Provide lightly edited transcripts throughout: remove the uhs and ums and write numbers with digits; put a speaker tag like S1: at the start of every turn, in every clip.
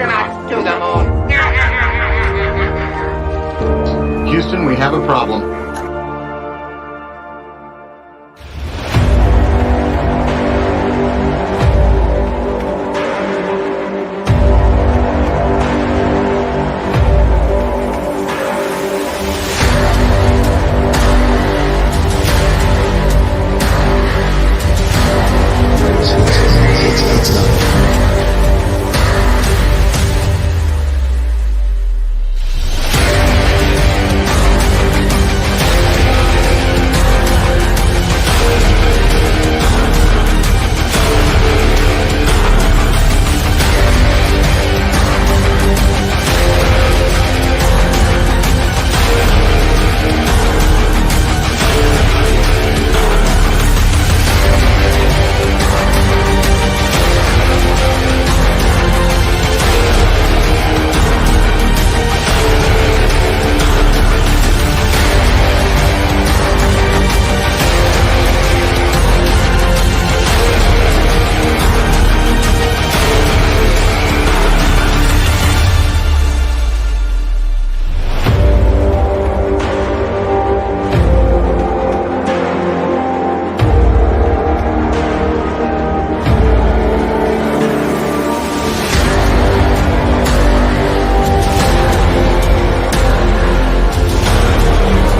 S1: Astronauts to the moon.
S2: Houston, we have a problem.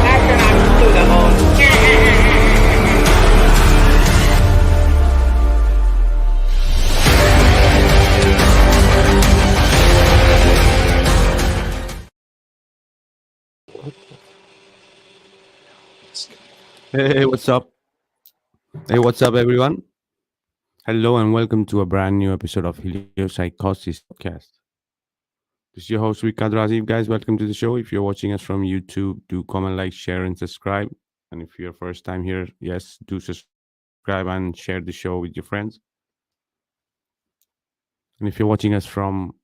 S1: Astronauts to the moon.
S3: Hey, what's up? Hey, what's up, everyone? Hello, and welcome to a brand new episode of Heliopsychosis podcast. This is your host, Vikka, Draziv. Guys, welcome to the show. If you're watching us from YouTube, do comment, like, share, and subscribe. And if you're first time here, yes, do subscribe and share the show with your friends. And if you're watching us from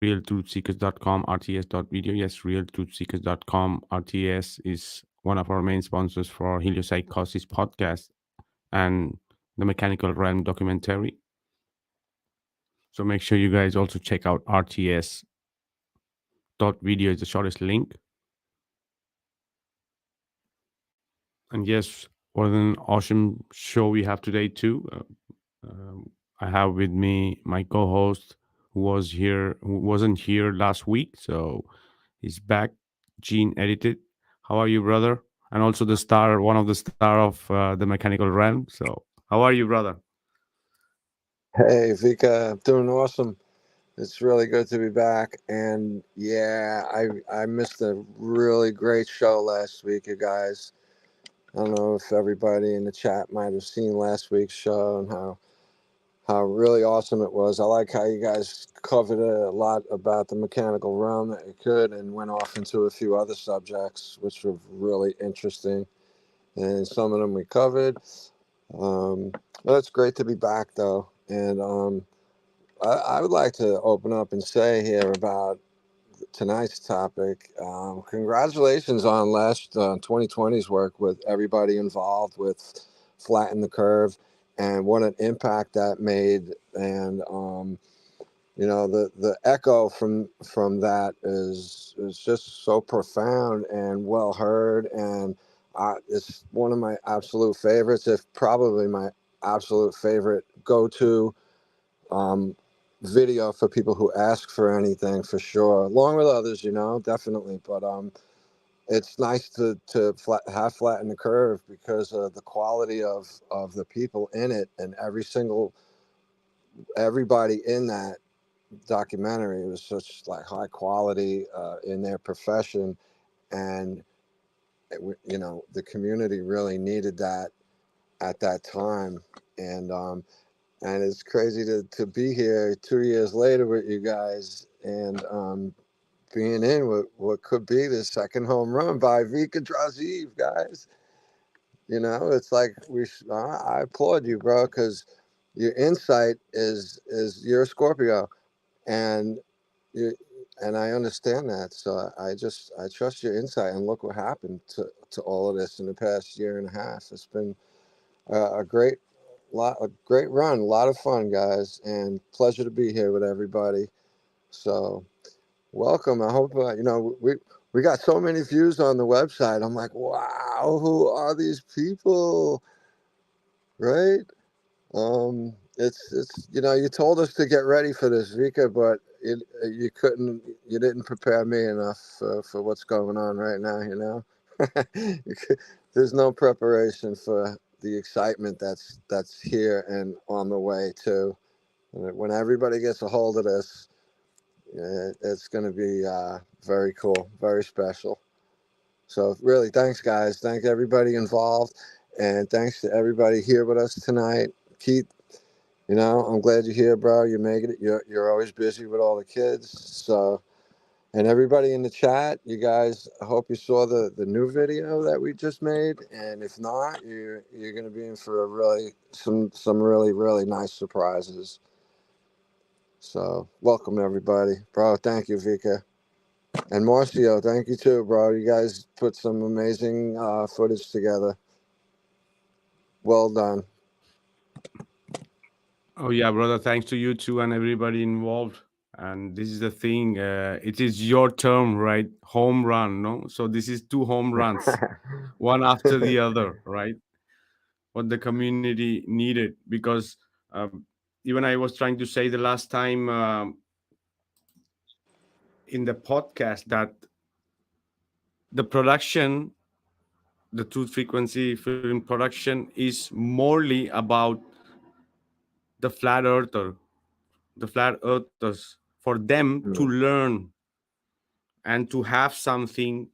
S3: realtruthseekers.com, rts.video, yes, realtruthseekers.com, RTS is one of our main sponsors for Heliopsychosis podcast and the Mechanical Realm documentary. So make sure you guys also check out rts.video is the shortest link. And yes, what an awesome show we have today too. I have with me my co-host who wasn't here last week, so he's back, Gene Edited. How are you, brother? And also one of the star of the Mechanical Realm. So how are you, brother?
S4: Hey, Vika, I'm doing awesome. It's really good to be back. And yeah, I missed a really great show last week, you guys. I don't know if everybody in the chat might have seen last week's show and how really awesome it was. I like how you guys covered a lot about the mechanical realm that you could and went off into a few other subjects, which were really interesting. And some of them we covered. Well, it's great to be back, though. And I would like to open up and say here about tonight's topic. Congratulations on last 2020's work with everybody involved with Flatten the Curve and what an impact that made. And, the echo from that is just so profound and well heard. And it's one of my absolute favorites, if probably my absolute favorite go-to video for people who ask for anything, for sure, along with others, definitely. But it's nice to have Flatten the Curve because of the quality of the people in it, and everybody in that documentary was such like high quality in their profession. And the community really needed that at that time. And it's crazy to be here 2 years later with you guys and being in what could be the second home run by Vikka Draziv, guys. It's like I applaud you, bro, because your insight is you're a Scorpio, and I understand that. So I trust your insight, and look what happened to all of this in the past year and a half. It's been a great a great run, a lot of fun, guys, and pleasure to be here with everybody. So welcome. I hope we got so many views on the website. I'm like, wow, who are these people? Right? It's you told us to get ready for this, Vika, but you didn't prepare me enough for what's going on right now. There's no preparation for the excitement that's here and on the way too. And when everybody gets a hold of this, it's going to be very cool, very special. So really, thanks, guys. Thank everybody involved, and thanks to everybody here with us tonight. Keith, I'm glad you're here, bro. You're making it. You're always busy with all the kids. So, and everybody in the chat, you guys, I hope you saw the new video that we just made. And if not, you're going to be in for a really some really really nice surprises. So, welcome everybody, bro. Thank you, Vika. And Marcio, thank you too, bro. You guys put some amazing footage together. Well done.
S3: Oh yeah, brother. Thanks to you too and everybody involved. And this is the thing. It is your term, right? Home run, no? So this is two home runs, one after the other, right? What the community needed, because even I was trying to say the last time in the podcast that the production, the truth frequency film production, is morely about the flat earthers, for them to
S4: Mm.
S3: learn and to have something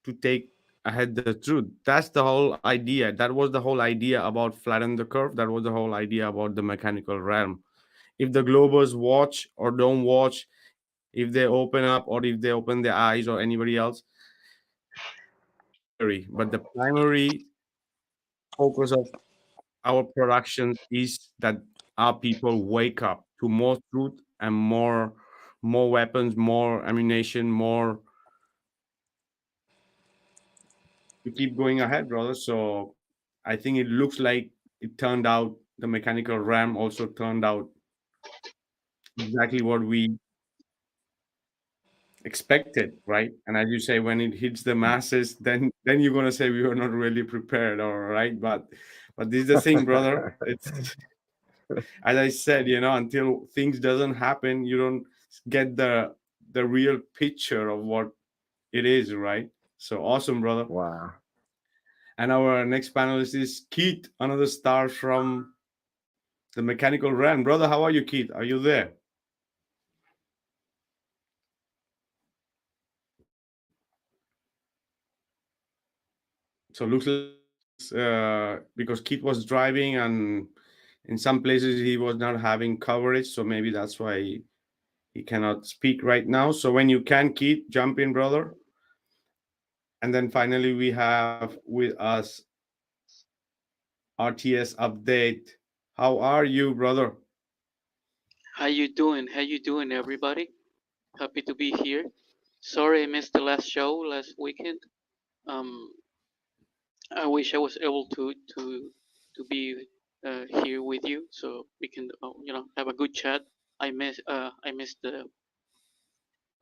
S3: to take ahead the truth. That's the whole idea. That was the whole idea about flatten the curve. That was the whole idea about the mechanical realm. If the globers watch or don't watch, if they open up or if they open their eyes or anybody else, but the primary focus of our production is that our people wake up to more truth and more weapons, more ammunition, more to keep going ahead, brother. So I think it looks like it turned out, the mechanical ram also turned out exactly what we expected, right? And as you say, when it hits the masses, then you're gonna say we were not really prepared, all right? But this is the thing, brother. It's as I said, until things doesn't happen, you don't get the real picture of what it is, right? So awesome, brother.
S4: Wow.
S3: And our next panelist is Keith, another star from the Mechanical Realm. Brother, how are you, Keith? Are you there? So looks like because Keith was driving and in some places he was not having coverage, so maybe that's why he cannot speak right now. So when you can, Keith, jump in, brother. And then finally we have with us RTS update. How are you, brother?
S2: How you doing? How you doing, everybody? Happy to be here. Sorry I missed the last show last weekend. Um, I wish I was able to be here with you so we can have a good chat. I missed the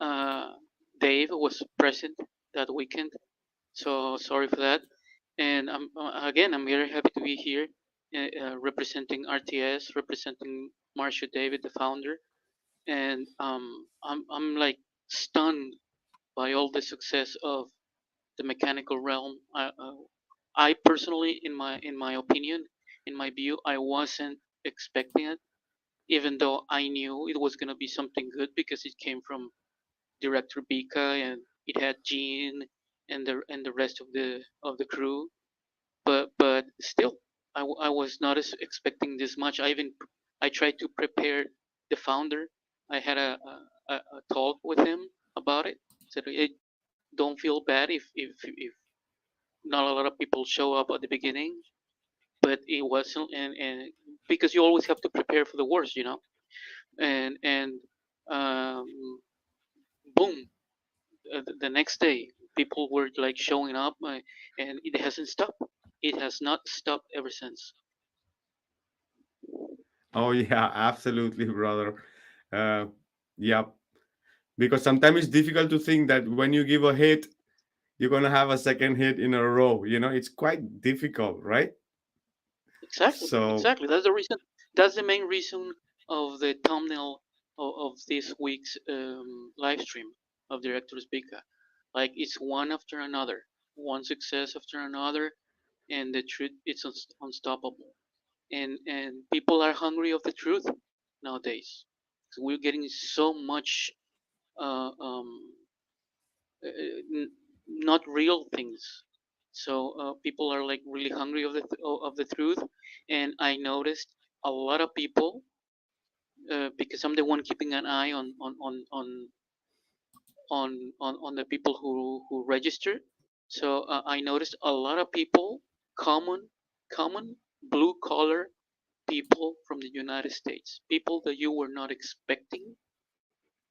S2: uh, Dave was present that weekend, so sorry for that. And again, I'm very happy to be here, representing RTS, representing Marcio David, the founder, and I'm like stunned by all the success of the mechanical realm. I personally, in my opinion, in my view, I wasn't expecting it, even though I knew it was gonna be something good because it came from director Vikka and it had Gene and the rest of the crew. But still, I was not expecting this much. I tried to prepare the founder. I had a talk with him about it. Said, hey, don't feel bad if not a lot of people show up at the beginning, but it wasn't, and because you always have to prepare for the worst, and um, boom, the next day people were like showing up, and it hasn't stopped. It has not stopped ever since.
S3: Oh yeah, absolutely, brother. Uh, yeah, because sometimes it's difficult to think that when you give a hit, you're gonna have a second hit in a row. It's quite difficult, right?
S2: Exactly,
S3: So,
S2: exactly. That's the reason. That's the main reason of the thumbnail of this week's live stream of Directors Bika. Like it's one after another, one success after another, and the truth it's unstoppable. And people are hungry of the truth nowadays. So we're getting so much uh, um, n- not real things. So people are like really hungry of of the truth, and I noticed a lot of people because I'm the one keeping an eye on the people who register. So I noticed a lot of people, common blue collar people from the United States, people that you were not expecting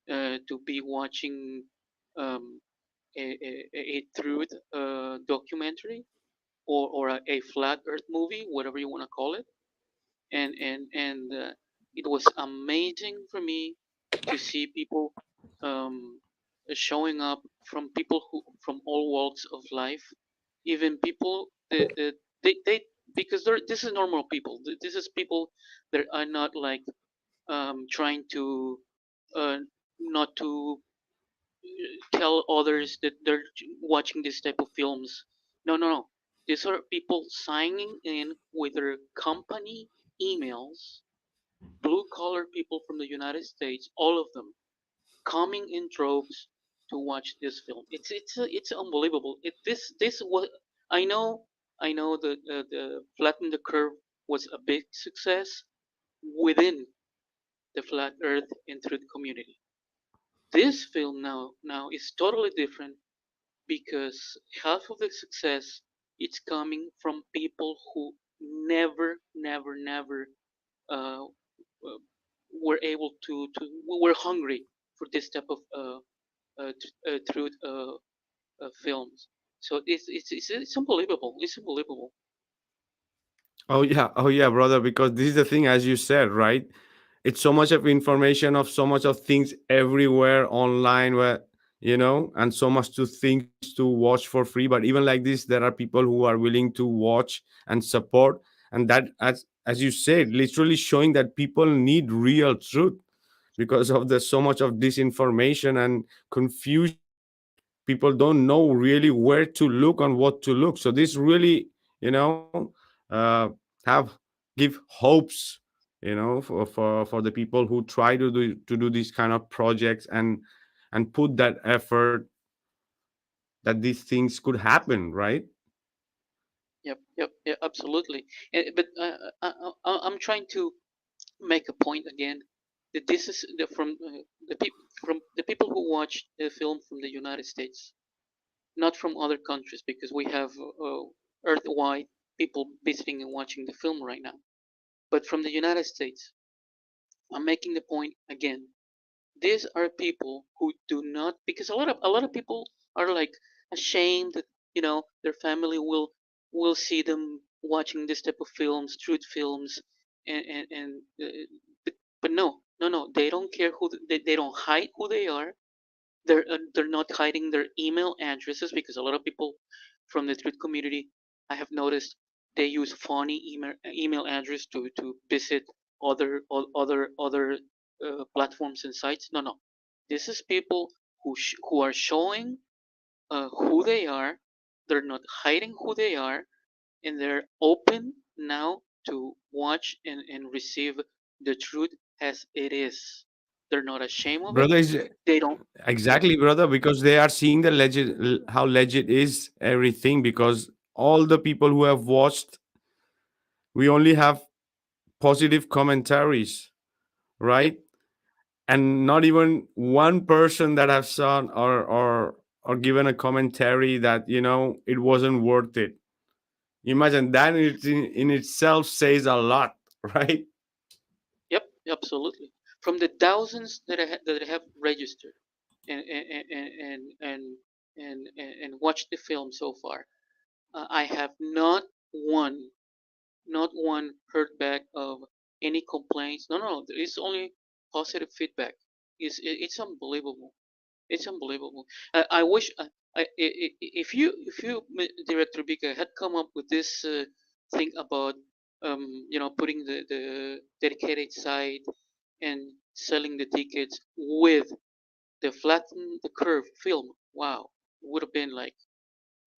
S2: to be watching um, a truth documentary or a flat Earth movie, whatever you want to call it, and it was amazing for me to see people um, showing up from people who from all walks of life, even people that they because this is normal people. This is people that are not like trying to uh, not to tell others that they're watching this type of films. No, no, no. These are people signing in with their company emails, blue collar people from the United States, all of them coming in droves to watch this film. It's unbelievable. This was I know I know the flatten the curve was a big success within the flat Earth and truth community. This film now is totally different because half of the success it's coming from people who never uh, uh, were able to were hungry for this type of truth films. So it's unbelievable. It's unbelievable.
S3: oh yeah, brother. Because this is the thing, as you said, right? It's so much of information of so much of things everywhere online, where and so much to things to watch for free. But even like this, there are people who are willing to watch and support, and that, as you said, literally showing that people need real truth because of the so much of disinformation and confusion. People don't know really where to look and what to look. So this really, you know uh, have give hopes, for the people who try to do these kind of projects and put that effort that these things could happen, right?
S2: Yep, yeah, absolutely. But I'm trying to make a point again that this is from the people who watch the film from the United States, not from other countries, because we have earthwide people visiting and watching the film right now. But from the United States, I'm making the point again. These are people who do not, because a lot of people are like ashamed that their family will see them watching this type of films, truth films, and but no, they don't care they don't hide who they are. They're not hiding their email addresses because a lot of people from the truth community I have noticed they use phony email address to visit other platforms and sites. No, no, this is people who are showing who they are. They're not hiding who they are, and they're open now to watch and receive the truth as it is. They're not ashamed of it.
S3: Brother, is
S2: They don't. Yep.
S3: exactly, brother, because they are seeing the legit, how legit is everything. Because all the people who have watched, we only have positive commentaries,
S2: Yep.
S3: right? And not even one person that have saw or given a commentary that it wasn't worth it. Imagine that in itself says a lot. Right?
S2: Yep. Absolutely. From the thousands that I have registered and and and and watched the film so far, I have not one heard back of any complaints. No, no, there is only positive feedback. It's unbelievable. It's unbelievable. I wish if you Director Bika had come up with this thing about putting the dedicated site and selling the tickets with the flatten the curve film. Wow, would have been like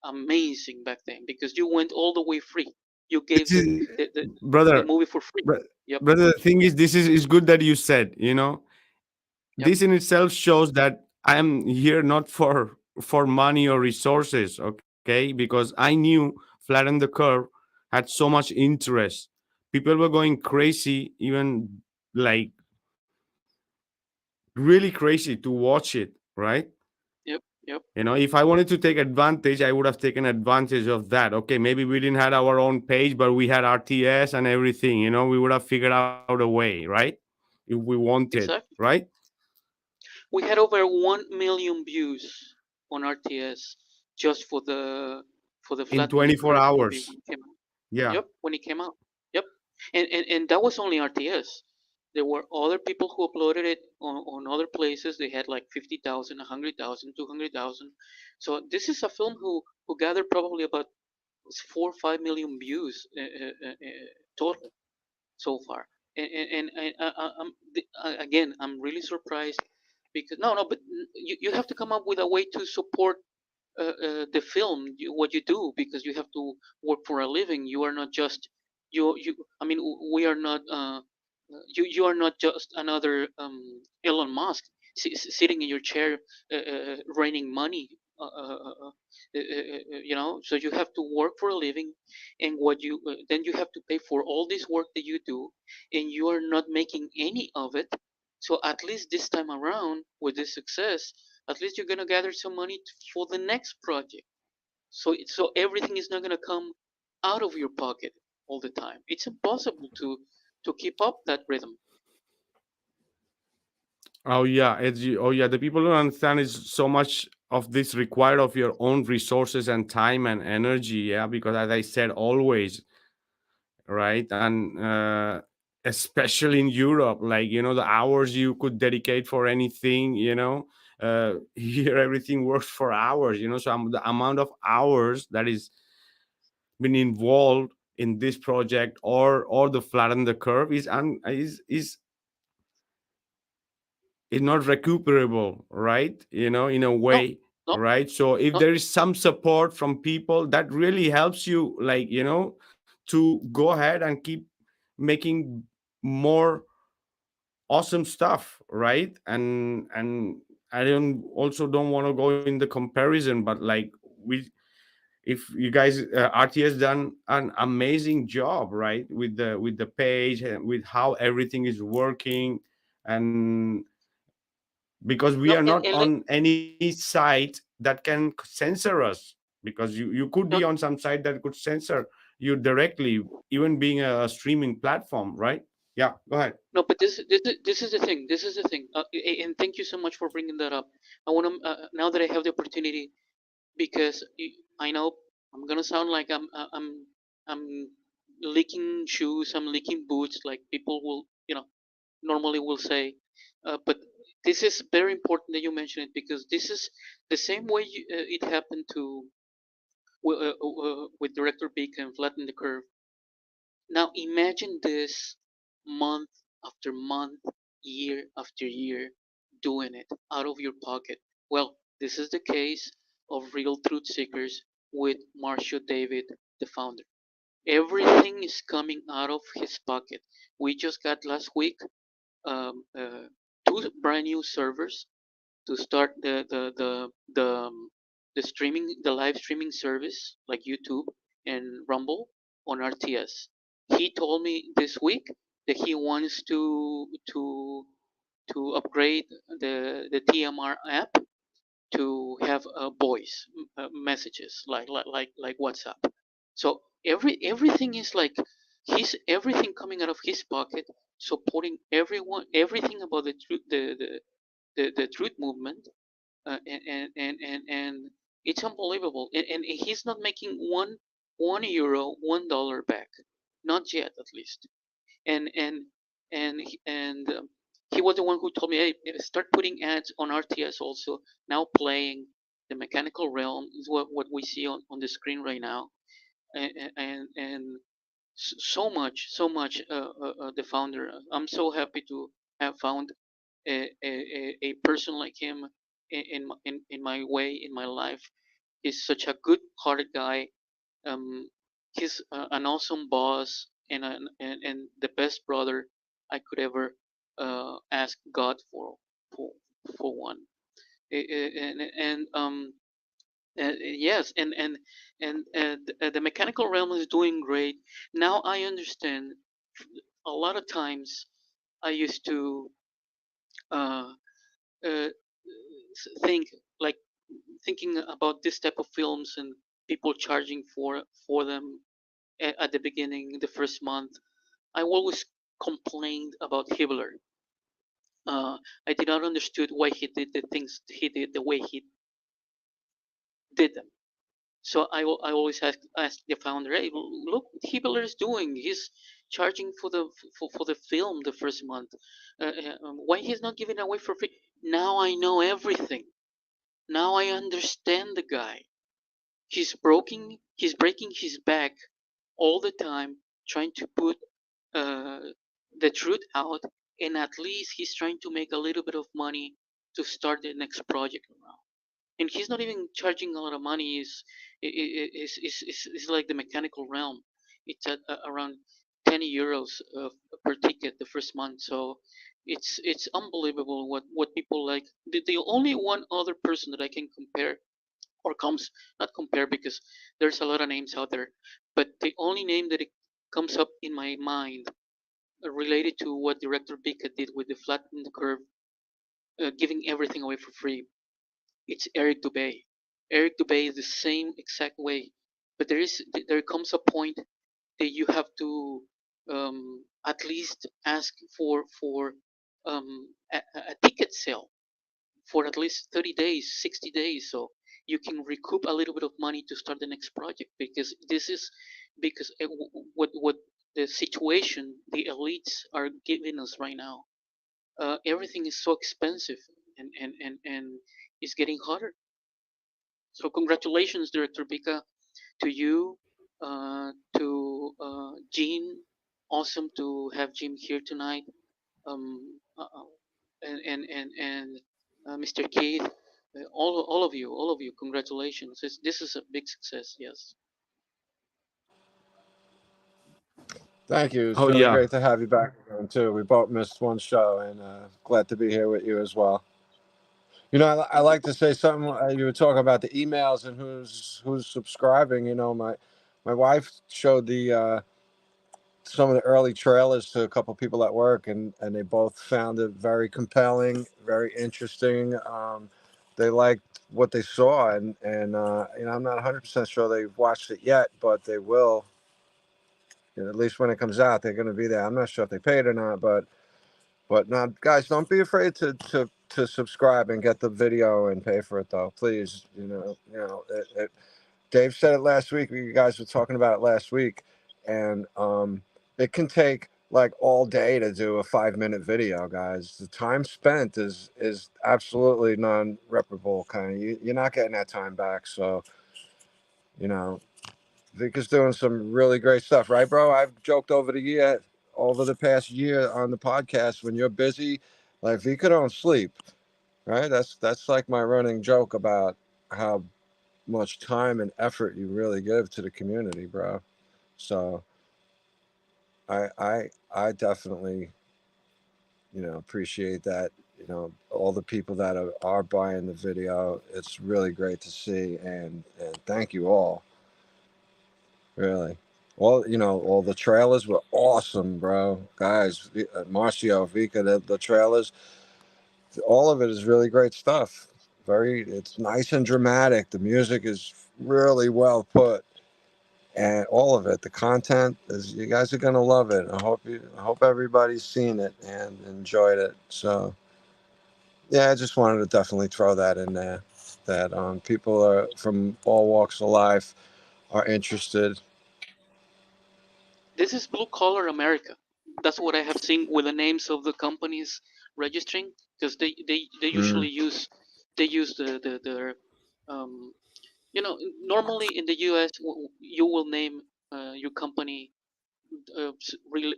S2: amazing back then because you went all the way free. You gave
S3: This
S2: the
S3: is,
S2: the, the, the
S3: brother,
S2: movie for free.
S3: bro-
S2: Yep,
S3: brother. The thing is, this is good that you said.
S2: yep,
S3: This in itself shows that I am here not for money or resources. Okay, because I knew Flatten the Curve had so much interest. People were going crazy, even like really crazy to watch it. Right?
S2: yep, yep.
S3: If I wanted to take advantage, I would have taken advantage of that. Okay, maybe we didn't have our own page, but we had RTS and everything. We would have figured out a way, right? If we wanted,
S2: Exactly.
S3: right?
S2: We had over 1 million views on RTS just for the
S3: In
S2: Flatten the
S3: 24
S2: Curve movie
S3: hours.
S2: when it came out.
S3: Yeah.
S2: Yep, when it came out. Yep, and that was only RTS. There were other people who uploaded it on other places. They had like 50,000, 100,000, 200,000. So this is a film who gathered probably about 4 or 5 million views total so far. Again, I'm really surprised because no, but you have to come up with a way to support the film, what you do, because you have to work for a living. You are not just you. I mean, we are not. You are not just another Elon Musk sitting in your chair, raining money. So you have to work for a living, and what you then you have to pay for all this work that you do, and you are not making any of it. So at least this time around, with this success, at least you're gonna gather some money for the next project. So everything is not gonna come out of your pocket all the time. It's impossible to keep up that rhythm.
S3: Oh yeah, oh yeah. The people don't understand is so much of this required of your own resources and time and energy. Yeah, because as I said, always right, and especially in Europe, like the hours you could dedicate for anything. Here everything works for hours. So the amount of hours that is been involved in this project or the flatten the curve is not recuperable, right? In a
S2: No,
S3: way,
S2: no,
S3: right? So if
S2: no,
S3: there is some support from people, that really helps you, like to go ahead and keep making more awesome stuff, right? And I don't want to go in the comparison, but like we if you guys RTS done an amazing job, right, with the page and with how everything is working. And because we
S2: no,
S3: are not
S2: and
S3: on any site that can censor us, because you could be
S2: no,
S3: on some site that could censor you directly, even being a streaming platform, right? Yeah, go ahead.
S2: no. But this is the thing. This is the thing. And thank you so much for bringing that up. I want to now that I have the opportunity, because I know I'm gonna sound like I'm licking shoes. I'm licking boots, like people will normally will say. But this is very important that you mention it, because this is the same way it happened to with director Beacon and Flatten the Curve. Now imagine this, month after month, year after year, doing it out of your pocket. Well, this is the case of Real Truth Seekers with Marcio David, the founder. Everything is coming out of his pocket. We just got last week um, uh, two brand new servers to start the live streaming service like YouTube and Rumble on RTS. He told me this week that he wants to upgrade the TMR app to have voice messages like WhatsApp. So everything is like his everything coming out of his pocket, supporting everyone, everything about the truth movement, and it's unbelievable. And he's not making €1 $1 back, not yet at least. and and he was the one who told me, hey, start putting ads on RTS also. Now playing the Mechanical Realm is what we see on the screen right now, and so much the founder. I'm so happy to have found a person like him in my way in my life. He's such a good-hearted guy. He's an awesome boss and the best brother I could ever ask God for for one. Yes, the Mechanical Realm is doing great. Now I understand. A lot of times I used to uh, uh, think like thinking about this type of films and people charging for them at the beginning, the first month. I always complained about Hibbler. I did not understood why he did the things he did the way he did them. So I always ask the founder, hey, look what Hibbler is doing. He's charging for the film the first month. Why he's not giving away for free? Now I know everything. Now I understand the guy. He's breaking his back all the time trying to put uh, the truth out, and at least he's trying to make a little bit of money to start the next project around. And he's not even charging a lot of money. Is like the Mechanical Realm. It's at around 10 euros per ticket the first month. So it's unbelievable what people like. The only one other person that I can compare or comes not compare because there's a lot of names out there, but the only name that it comes up in my mind related to what director Vikka did with the flattened curve, giving everything away for free, it's Eric Dubay. Eric Dubay is the same exact way, but there comes a point that you have to at least ask for a ticket sale for at least 30 days, 60 days, so you can recoup a little bit of money to start the next project, because this is because what the situation the elites are giving us right now. Everything is so expensive, and it's getting harder. So congratulations, Director Bika, to you, to Gene. Awesome to have Jim here tonight. Um, uh, uh, and Mr. Keith, all of you, congratulations. This is a big success. Yes.
S4: Thank you. It's
S3: Oh
S4: really
S3: yeah.
S4: great to have you back again too. We both missed one show, and glad to be here with you as well. You know, I like to say something. You were talking about the emails and who's subscribing. You know, my wife showed the some of the early trailers to a couple people at work, and they both found it very compelling, very interesting. They liked what they saw, and you know, I'm not 100% sure they've watched it yet, but they will. You know, at least when it comes out, they're going to be there. I'm not sure if they paid or not, but now, guys, don't be afraid to subscribe and get the video and pay for it, though. Please, Dave said it last week. You guys were talking about it last week, and it can take like all day to do a 5-minute video, guys. The time spent is absolutely non-reparable. Kind of, you're not getting that time back. So, you know, Vic is doing some really great stuff, right, bro? I've joked over the past year on the podcast, when you're busy, like Vika don't sleep, right? That's like my running joke about how much time and effort you really give to the community, bro. So I definitely, appreciate that. You know, all the people that are buying the video, it's really great to see, and thank you all. Really. Well, all the trailers were awesome, bro. Guys, Marcio, Vika, the trailers, all of it is really great stuff. It's nice and dramatic. The music is really well put, and all of it. The content is, you guys are gonna love it. I hope everybody's seen it and enjoyed it. So, yeah, I just wanted to definitely throw that in there. That people are from all walks of life are interested.
S2: This is blue collar America. that's what I have seen with the names of the companies registering, because they
S4: Mm,
S2: usually use the um, normally in the US you will name your company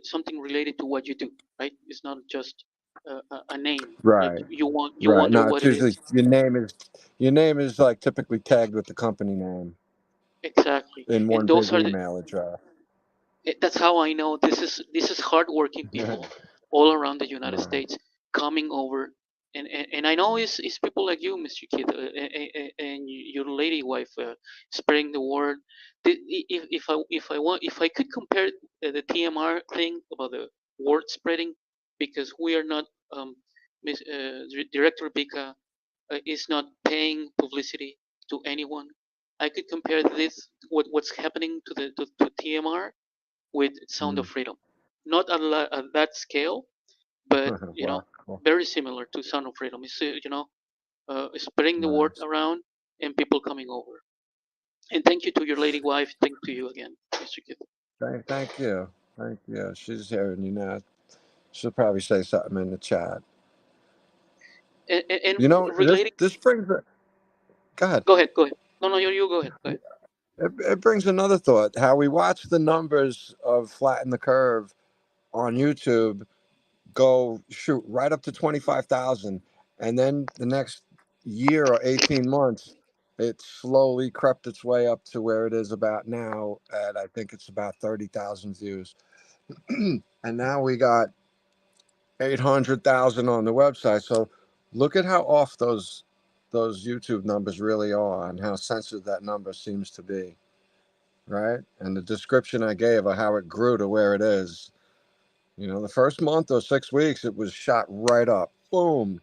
S2: something related to what you do, right? It's not just a name. Like
S4: right,
S2: you
S4: right.
S2: wonder
S4: No, it's
S2: what it
S4: usually
S2: is.
S4: your name is like typically tagged with the company name
S2: Exactly.
S4: in
S2: And
S4: one big
S2: those are
S4: email address.
S2: that's how I know this is hardworking people all around the United
S4: Right.
S2: States coming over, and I know it's people like you, Mr. Kid, and your lady wife, spreading the word. If I could compare the TMR thing about the word spreading, because we are not Director Bika is not paying publicity to anyone. I could compare this what's happening to TMR with Sound of
S4: Mm.
S2: Freedom. Not at that scale, but
S4: Wow. Cool.
S2: very similar to Sound of Freedom. It's spreading the word
S4: Nice.
S2: around and people coming over. And thank you to your lady wife. Thank to you again, Mr. Kid.
S4: Thank you. Thank you. She's hearing you now. She'll probably say something in the chat.
S2: And
S4: You know, this
S2: relating.
S4: this brings. Go ahead.
S2: Go ahead. Go ahead. No, no, you go ahead. Go ahead.
S4: It brings another thought. How we watch the numbers of Flatten the Curve on YouTube go shoot right up to 25,000, and then the next year or 18 months, it slowly crept its way up to where it is about now. At I think it's about 30,000 views, and now we got 800,000 on the website. So look at how off those YouTube numbers really are, and how censored that number seems to be, right? And the description I gave of how it grew to where it is. The first month or 6 weeks, it was shot right up, boom,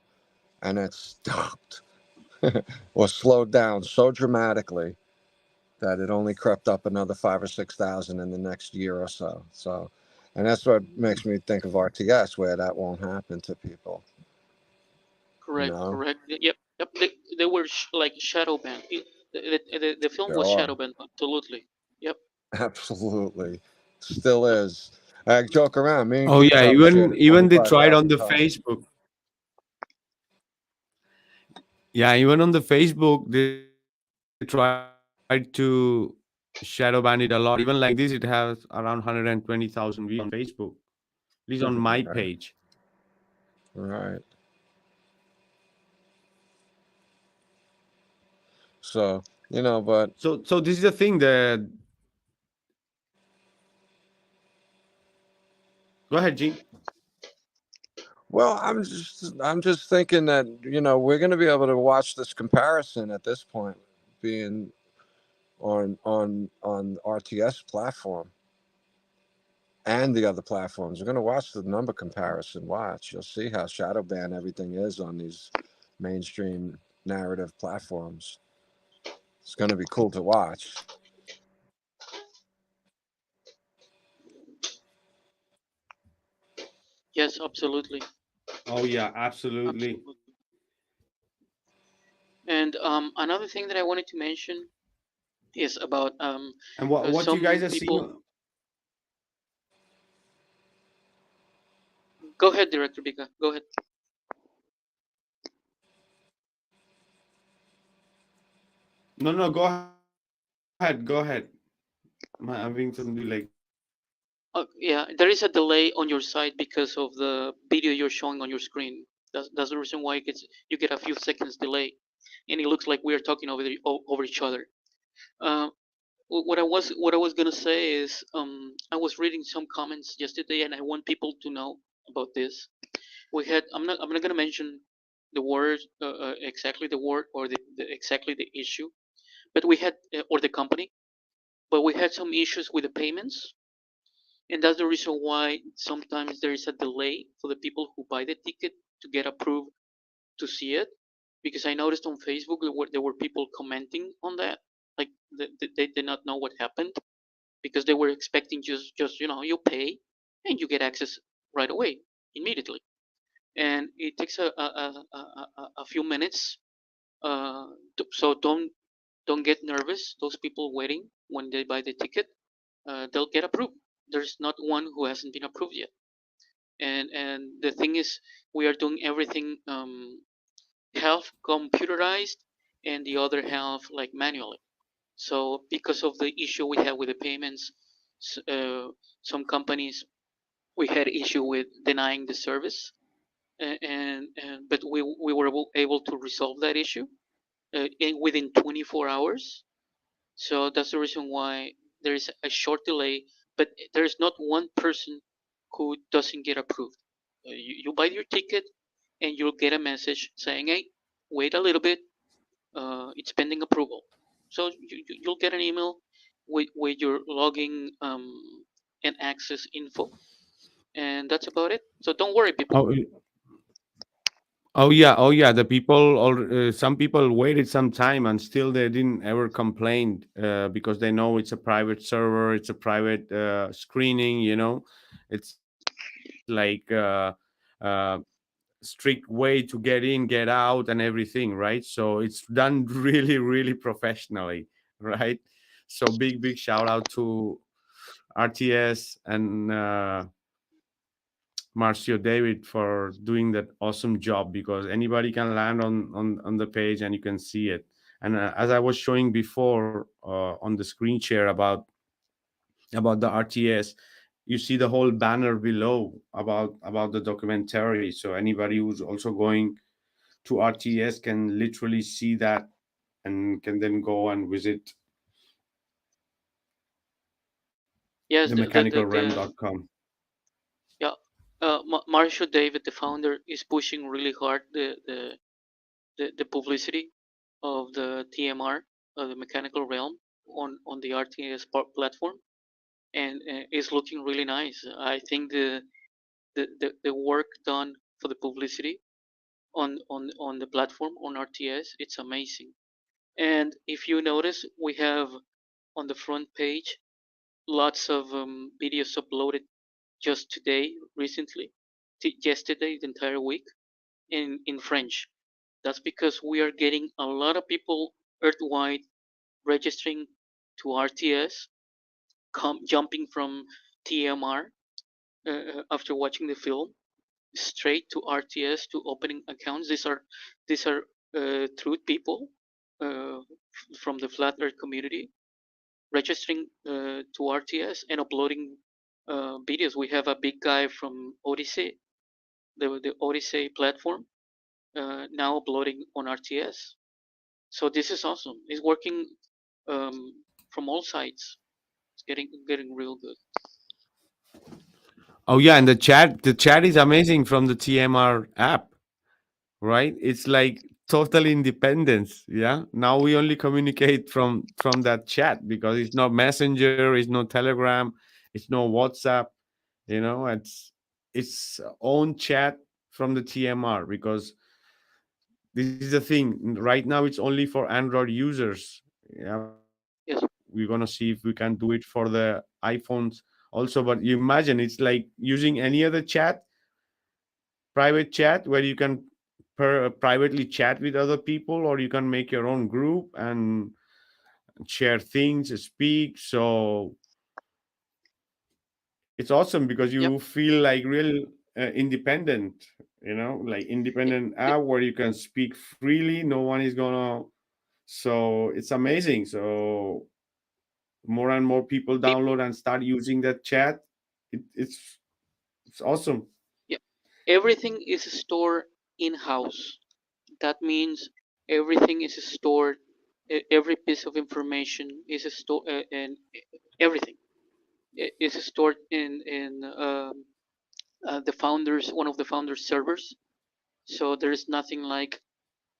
S4: and it stopped or slowed down so dramatically that it only crept up another 5 or 6 thousand in the next year or so. So, and that's what makes me think of RTS, where that won't happen to people. You
S2: Correct.
S4: know,
S2: Correct. Yep. Yep. They were like shadow banned. The film
S4: there
S2: was
S4: are
S2: shadow banned. Absolutely. Yep.
S4: absolutely still is. I joke around. Me and
S3: Oh
S4: Keith
S3: yeah,
S4: probably shared
S3: even
S4: it
S3: even they tried on
S4: 25,000
S3: the
S4: times.
S3: Facebook. Yeah, even on the Facebook, they tried to shadow ban it a lot. Even like this, it has around 120,000 views on Facebook. At least on my
S4: Right,
S3: page.
S4: right. So but
S3: So this is the thing that. Go ahead, Gene.
S4: well, I'm just thinking that we're going to be able to watch this comparison at this point, being on RTS platform and the other platforms. We're going to watch the number comparison. Watch, you'll see how shadow ban everything is on these mainstream narrative platforms. It's going to be cool to watch.
S2: Yes. Absolutely.
S3: Oh yeah, absolutely.
S2: Absolutely. And another thing that I wanted to mention is about
S3: And what you
S2: some
S3: guys are
S2: people.
S3: seeing?
S2: Go ahead, Director Bika. Go ahead.
S3: No, no, go ahead, go ahead. I'm being some delay.
S2: Yeah, there is a delay on your side because of the video you're showing on your screen. That's the reason why you get a few seconds delay, and it looks like we are talking over each other. Uh, what I was gonna say is I was reading some comments yesterday, and I want people to know about this. I'm not gonna mention the word exactly the word or exactly the issue, but we had or the company, but we had some issues with the payments, and that's the reason why sometimes there is a delay for the people who buy the ticket to get approved to see it. Because I noticed on Facebook there were people commenting on that, like they did not know what happened, because they were expecting just you pay and you get access right away, immediately, and it takes a few minutes. So don't get nervous. Those people waiting when they buy the ticket, they'll get approved. There's not one who hasn't been approved yet. and the thing is, we are doing everything half computerized and the other half like manually. So because of the issue we have with the payments, some companies, we had issue with denying the service, and but we were able to resolve that issue within 24 hours. So that's the reason why there is a short delay, but there is not one person who doesn't get approved. You buy your ticket and you'll get a message saying, hey, wait a little bit, it's pending approval. So you'll get an email with your login and access info, and that's about it. So don't worry, people.
S3: Oh, oh yeah. The people, or some people waited some time and still they didn't ever complain because they know it's a private server, it's a private screening. It's like strict way to get in, get out, and everything, right? So it's done really, really professionally, right? So big shout out to RTS and Marcio David for doing that awesome job, because anybody can land on the page and you can see it. And as I was showing before on the screen share about the RTS, you see the whole banner below about the documentary. So anybody who's also going to RTS can literally see that and can then go and visit
S2: Yes,
S3: the mechanicalrealm.com.
S2: yeah. Marcio David, the founder, is pushing really hard the publicity of the TMR, the Mechanical Realm, on the RTS platform, and it's looking really nice. I think the work done for the publicity on the platform on RTS, it's amazing. And if you notice, we have on the front page lots of videos uploaded just today, recently, yesterday, the entire week, in French. That's because we are getting a lot of people earthwide registering to RTS, jumping from TMR after watching the film straight to RTS to opening accounts. These are truth people uh, from the flat Earth community registering to RTS and uploading videos. We have a big guy from Odyssey, the Odyssey platform, now uploading on RTS. So this is awesome. It's working from all sides. It's getting real good.
S3: Oh yeah, and the chat is amazing from the TMR app, right? It's like total independence. Yeah. Now we only communicate from that chat, because it's not Messenger, it's no Telegram, it's no WhatsApp. It's own chat from the TMR, because this is the thing. Right now, it's only for Android users. Yeah,
S2: Yes.
S3: we're gonna see if we can do it for the iPhones also. But you imagine it's like using any other chat, private chat, where you can privately chat with other people, or you can make your own group and share things, speak. So it's awesome because
S2: Yep.
S3: you feel like real independent. Like
S2: Yep.
S3: independent
S2: Yep.
S3: app where you can speak freely. No one is gonna. So it's amazing. So more and more people download and start using that chat. It's awesome.
S2: Yep. Everything is stored in house. That means everything is stored. Every piece of information is stored, and everything is stored in the founders, one of the founders' servers. So there is nothing like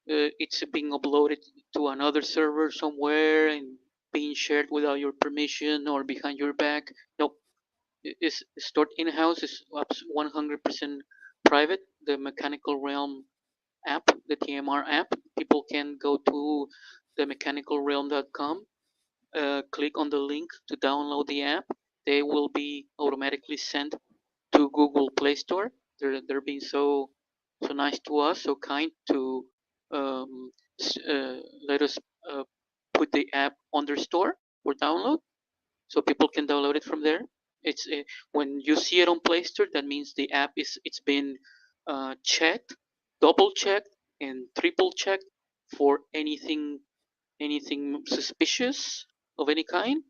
S2: it's being uploaded to another server somewhere and being shared without your permission or behind your back. No, it's stored in house. Is 100% private. The Mechanical Realm app, the TMR app, people can go to the mechanicalrealm.com, click on the link to download the app. They will be automatically sent to Google Play Store. They're being so nice to us, so kind to um, let us uh, put the app on their store for download, so people can download it from there. It's when you see it on Play Store, that means the app it's been checked, double checked, and triple checked for anything suspicious of any kind.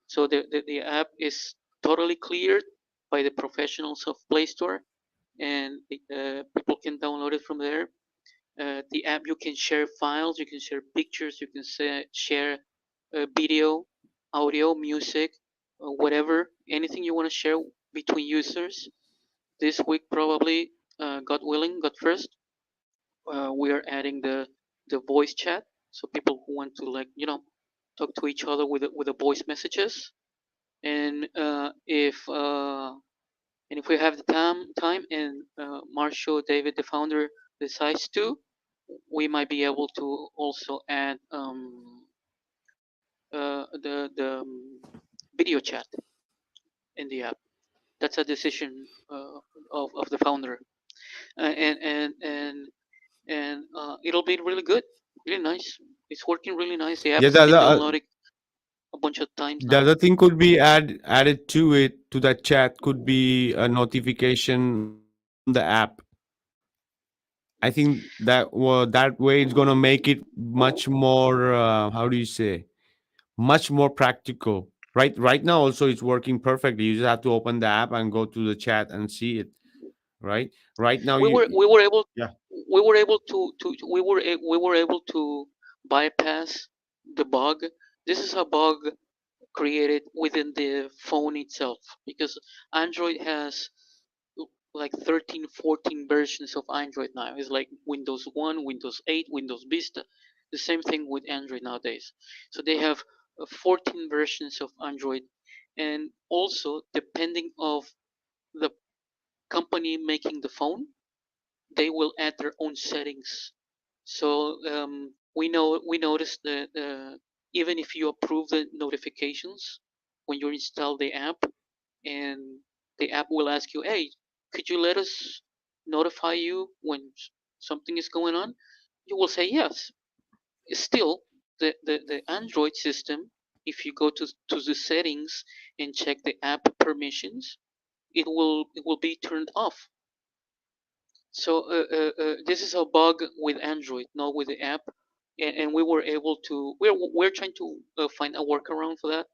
S2: So the app is totally cleared by the professionals of Play Store, and people can download it from there. The app, you can share files, you can share pictures, you can share video, audio, music, whatever, anything you want to share between users. This week, probably, God willing, God first, we are adding the voice chat, so people who want to, like, talk to each other with the voice messages. And if we have the time, and Marcio, David, the founder, decides to, we might be able to also add the video chat in the app. That's a decision of the founder, and it'll be really good, really nice. It's working really nice. The
S3: Yeah,
S2: app's been downloaded a bunch of times
S3: the
S2: now.
S3: other thing could be added to it, to that chat, could be a notification from the app. I think that way it's gonna make it much more. How do you say? Much more practical. Right now, also it's working perfectly. You just have to open the app and go to the chat and see it. Right now,
S2: we were we were able
S3: yeah.
S2: we were able to we were able to bypass the bug. This is a bug created within the phone itself, because Android has like 13, 14 versions of Android now. It's like Windows 1, Windows 8, Windows Vista. The same thing with Android nowadays. So they have 14 versions of Android, and also depending of the company making the phone, they will add their own settings. So we noticed that even if you approve the notifications when you install the app, and the app will ask you, "Hey, could you let us notify you when something is going on?" You will say yes. Still, the Android system, if you go to the settings and check the app permissions, it will be turned off. So this is a bug with Android, not with the app, and we were able to. We're trying to find a workaround for that,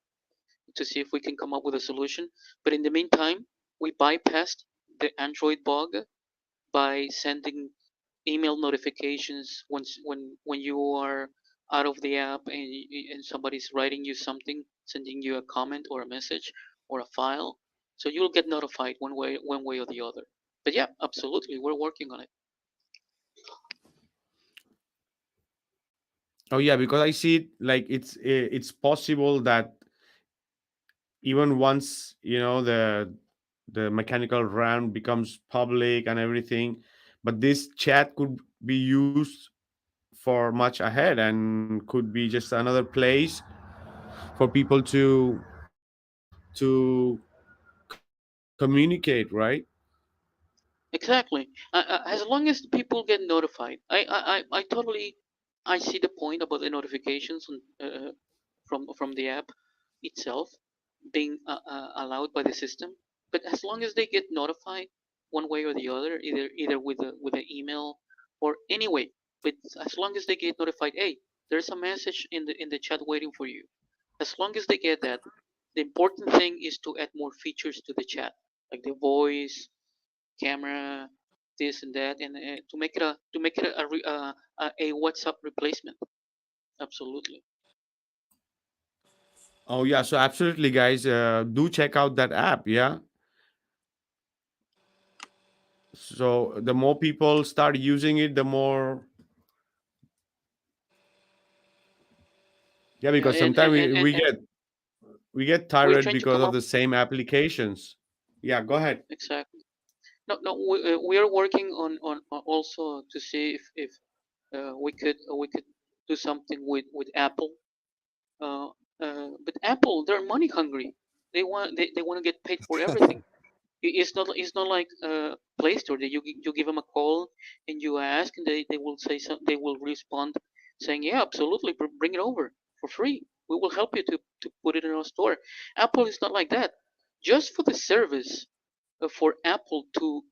S2: to see if we can come up with a solution. But in the meantime, we bypassed the Android bug by sending email notifications when you are out of the app, and somebody's writing you something, sending you a comment or a message or a file. So you'll get notified one way or the other. But yeah, absolutely, we're working on it.
S3: Oh yeah, because I see it like it's possible that even once the mechanical round becomes public and everything, but this chat could be used for much ahead and could be just another place for people to communicate, right?
S2: Exactly. As long as people get notified, I totally, I see the point about the notifications from the app itself being allowed by the system. But as long as they get notified one way or the other, either with an email or anyway, but as long as they get notified, hey, there's a message in the chat waiting for you. As long as they get that, the important thing is to add more features to the chat, like the voice, camera, this and that, and to make it a WhatsApp replacement. Absolutely.
S3: Oh yeah, so absolutely, guys, do check out that app. Yeah, so the more people start using it, the more. Yeah,
S2: Yeah,
S3: because sometimes
S2: and
S3: we get
S2: we're
S3: tired
S2: trying to
S3: because
S2: come
S3: of
S2: up.
S3: the same applications. Yeah, go ahead.
S2: Exactly. No, no, we are working on also to see if we could do something with Apple. Uh, but Apple, they're money hungry. They want to get paid for everything. It's not like Play Store that you give them a call and you ask, and they will say they will respond saying, yeah, absolutely, bring it over for free. We will help you to put it in our store. Apple is not like that. just for the service for Apple to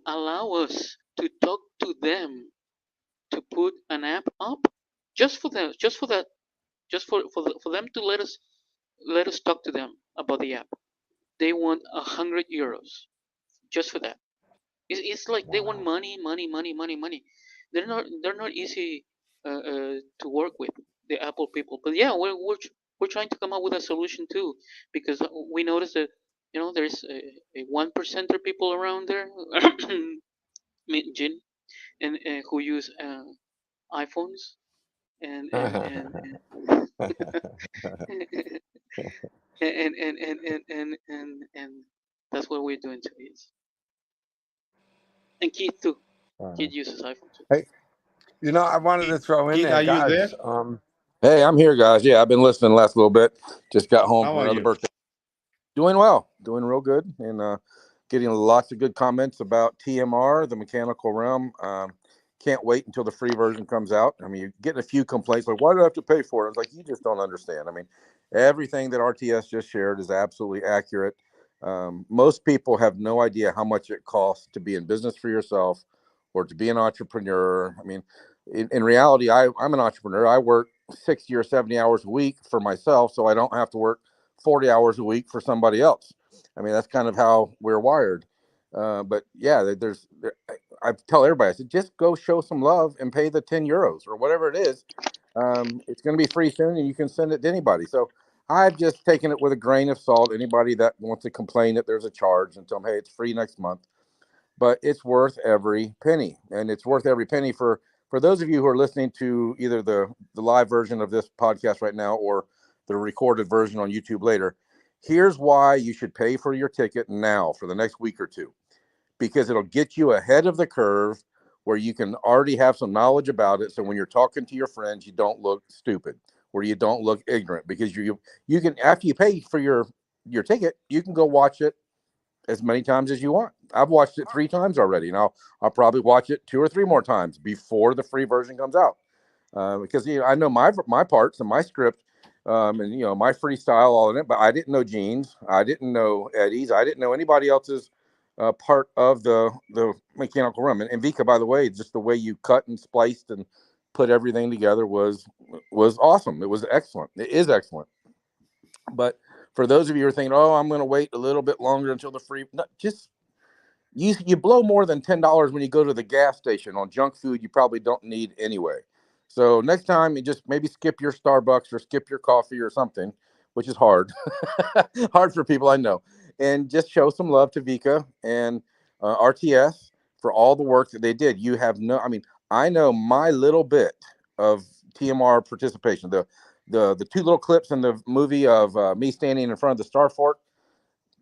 S2: allow us to talk to them, to put an app up, just for them to let us talk to them about the app. They want 100 euros just for that. It's like they want money, money, money, money, money. They're not easy to work with, the Apple people. But yeah, we're trying to come up with a solution too, because we noticed that there's a 1%er people around there, Jin, and who use iPhones, and and that's what we're doing today. And Keith too. Keith uses iPhone too.
S4: Hey, I wanted to throw in
S3: Keith,
S4: there,
S3: are you there?
S4: guys.
S5: Hey, I'm here, guys. Yeah, I've been listening the last little bit. Just got home
S3: How
S5: from
S3: are
S5: another
S3: you?
S5: birthday. Doing well, doing real good, and getting lots of good comments about TMR, the mechanical realm. Can't wait until the free version comes out. I mean, you're getting a few complaints like, "Why do I have to pay for it?" It's like, you just don't understand. I mean, everything that RTS just shared is absolutely accurate. Most people have no idea how much it costs to be in business for yourself or to be an entrepreneur. I mean, in reality, I'm an entrepreneur. I work 60 or 70 hours a week for myself, so I don't have to work 40 hours a week for somebody else. I mean, that's kind of how we're wired. But yeah, I tell everybody, I said, just go show some love and pay the 10 euros or whatever it is. It's going to be free soon and you can send it to anybody. So I've just taken it with a grain of salt. Anybody that wants to complain that there's a charge, and tell them, hey, it's free next month. But it's worth every penny, and it's worth every penny for those of you who are listening to either the live version of this podcast right now or the recorded version on YouTube later. Here's why you should pay for your ticket now for the next week or two, because it'll get you ahead of the curve where you can already have some knowledge about it. So when you're talking to your friends, you don't look stupid, or you don't look ignorant, because you can, after you pay for your ticket, you can go watch it as many times as you want. I've watched it 3 times already. And I'll probably watch it 2 or 3 more times before the free version comes out. Because I know my parts and my script, and my freestyle all in it, but I didn't know Gene's, I didn't know Eddie's, I didn't know anybody else's part of the mechanical room. And Vika, by the way, just the way you cut and spliced and put everything together was awesome. It was excellent. It is excellent. But for those of you who are thinking, oh, I'm going to wait a little bit longer until the free, no, just you blow more than $10 when you go to the gas station on junk food you probably don't need anyway. So next time, you just maybe skip your Starbucks or skip your coffee or something, which is hard, hard for people, I know, and just show some love to Vika and RTS for all the work that they did. You have I mean, I know my little bit of TMR participation. The 2 little clips in the movie of me standing in front of the Star Fort.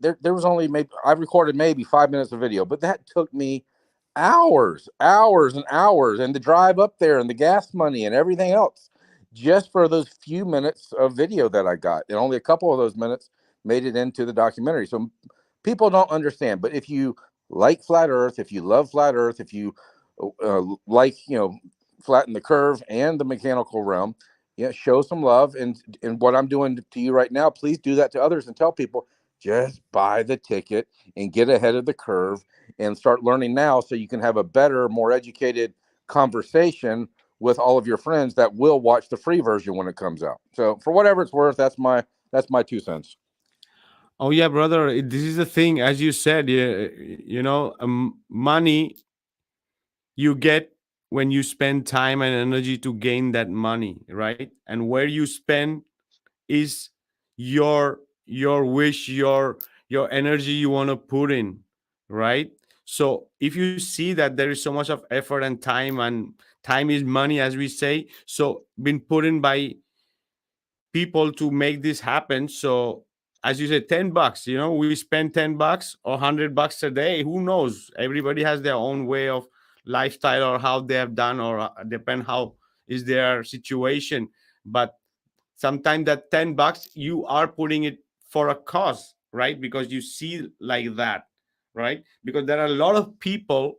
S5: There was only maybe, I recorded maybe 5 minutes of video, but that took me hours and hours, and the drive up there and the gas money and everything else, just for those few minutes of video that I got. And only a couple of those minutes made it into the documentary. So people don't understand. But if you like flat Earth, if you love flat Earth, if you like, flatten the curve and the mechanical realm, show some love. And what I'm doing to you right now, please do that to others and tell people, just buy the ticket and get ahead of the curve and start learning now, so you can have a better, more educated conversation with all of your friends that will watch the free version when it comes out. So for whatever it's worth, that's my 2 cents.
S3: Oh yeah, brother. This is the thing, as you said. Money you get when you spend time and energy to gain that money, right? And where you spend is your wish, your energy you want to put in, right? So if you see that there is so much of effort and time is money, as we say, so been put in by people to make this happen. So as you said, $10, we spend $10 or $100 a day. Who knows? Everybody has their own way of lifestyle, or how they have done, or depend how is their situation. But sometimes that $10 you are putting it for a cause, right? Because you see like that, right? Because there are a lot of people,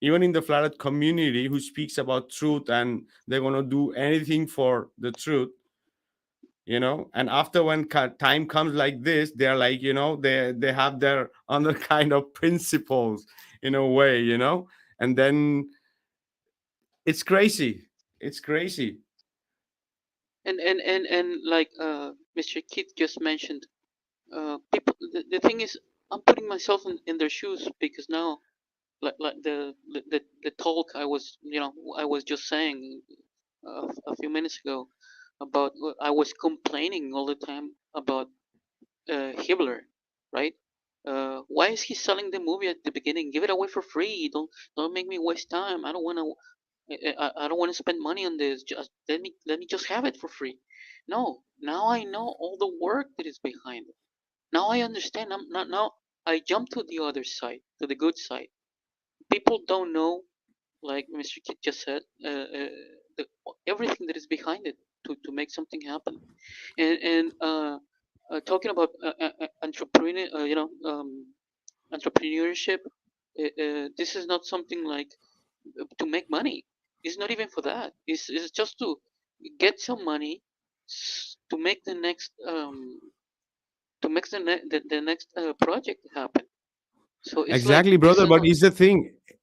S3: even in the flat earth community, who speaks about truth, and they're going to do anything for the truth. and after when time comes like this, they're like, they have their other kind of principles in a way, and then it's crazy. It's crazy.
S2: And like Mr. Keith just mentioned, people. The thing is, I'm putting myself in their shoes, because now, like the talk I was just saying a few minutes ago about, I was complaining all the time about Hibbler, right? Why is he selling the movie at the beginning? Give it away for free. Don't make me waste time. I don't want to. I don't want to spend money on this. Just let me just have it for free. No, now I know all the work that is behind it. Now I understand. I'm not now. I jump to the other side, to the good side. People don't know, like Mr. Kit just said, the, everything that is behind it to make something happen. And talking about entrepreneur, entrepreneurship, this is not something like to make money. It's not even for that. It's just to get some money to make the next the next project happen. So it's like
S3: Exactly,
S2: this
S3: brother.
S2: is
S3: But
S2: not.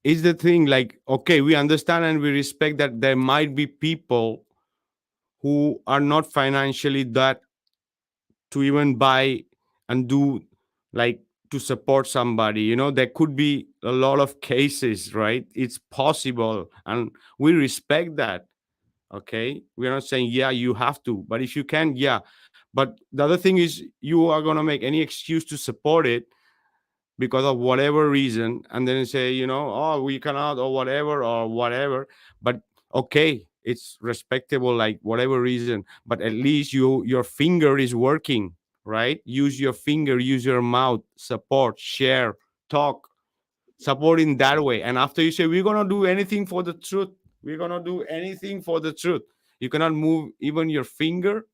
S3: is the thing like, okay, we understand and we respect that there might be people who are not financially that to even buy and do, like, to support somebody. There could be a lot of cases, right? It's possible, and we respect that. Okay, we're not saying, yeah, you have to, but if you can, yeah. But the other thing is, you are going to make any excuse to support it because of whatever reason, and then say, oh, we cannot, or whatever. But okay, it's respectable, like whatever reason, but at least your finger is working, right? Use your finger, use your mouth, support, share, talk, support in that way. And after you say, we're gonna do anything for the truth, we're gonna do anything for the truth, you cannot move even your finger.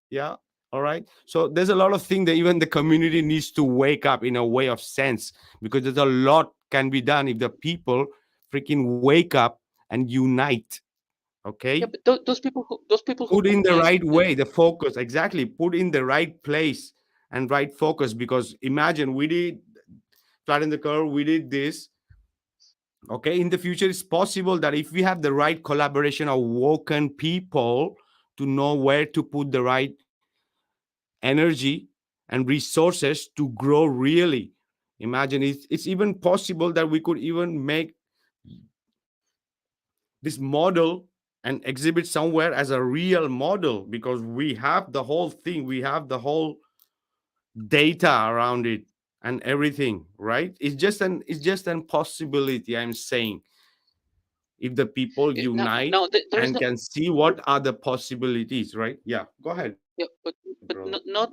S3: Yeah. All right. So there's a lot of things that even the community needs to wake up in a way of sense, because there's a lot can be done if the people freaking wake up and unite.
S2: Yeah,
S3: Okay.
S2: but those people who
S3: Put in the
S2: complain,
S3: right way, the focus. Exactly. Put in the right place and right focus. Because imagine, we did flatten the curve, we did this. Okay. In the future, it's possible that if we have the right collaboration of woken people to know where to put the right energy and resources to grow really. Imagine, it's even possible that we could even make this model and exhibit somewhere as a real model, because we have the whole thing, we have the whole data around it and everything, right? It's just an possibility, I'm saying, if the people unite
S2: now there's
S3: and
S2: no.
S3: can see what are the possibilities, right? Yeah, go ahead,
S2: Yeah, but
S3: brother.
S2: not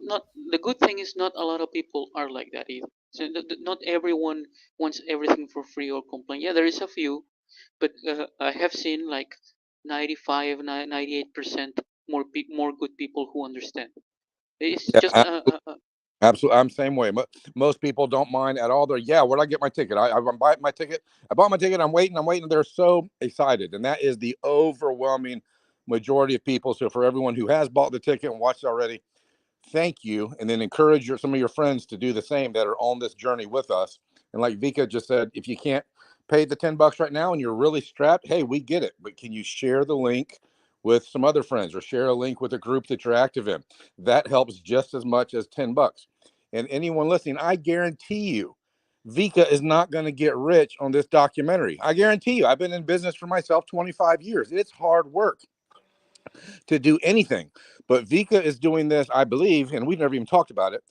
S2: the good thing is not a lot of people are like that either. So not everyone wants everything for free or complain. Yeah, there is a few, but I have seen like 95, 98% more good people who understand. It's just
S5: Yeah, absolutely. I'm same way. Most people don't mind at all. They're, yeah, where'd I get my ticket? I'm buying my ticket. I bought my ticket. I'm waiting. I'm waiting. They're so excited. And that is the overwhelming majority of people. So for everyone who has bought the ticket and watched already, thank you. And then encourage some of your friends to do the same that are on this journey with us. And like Vika just said, if you can't pay the $10 right now and you're really strapped, hey, we get it. But can you share the link with some other friends, or share a link with a group that you're active in? That helps just as much as $10. And anyone listening, I guarantee you, Vika is not going to get rich on this documentary. I guarantee you. I've been in business for myself 25 years. It's hard work to do anything. But Vika is doing this, I believe, and we've never even talked about it,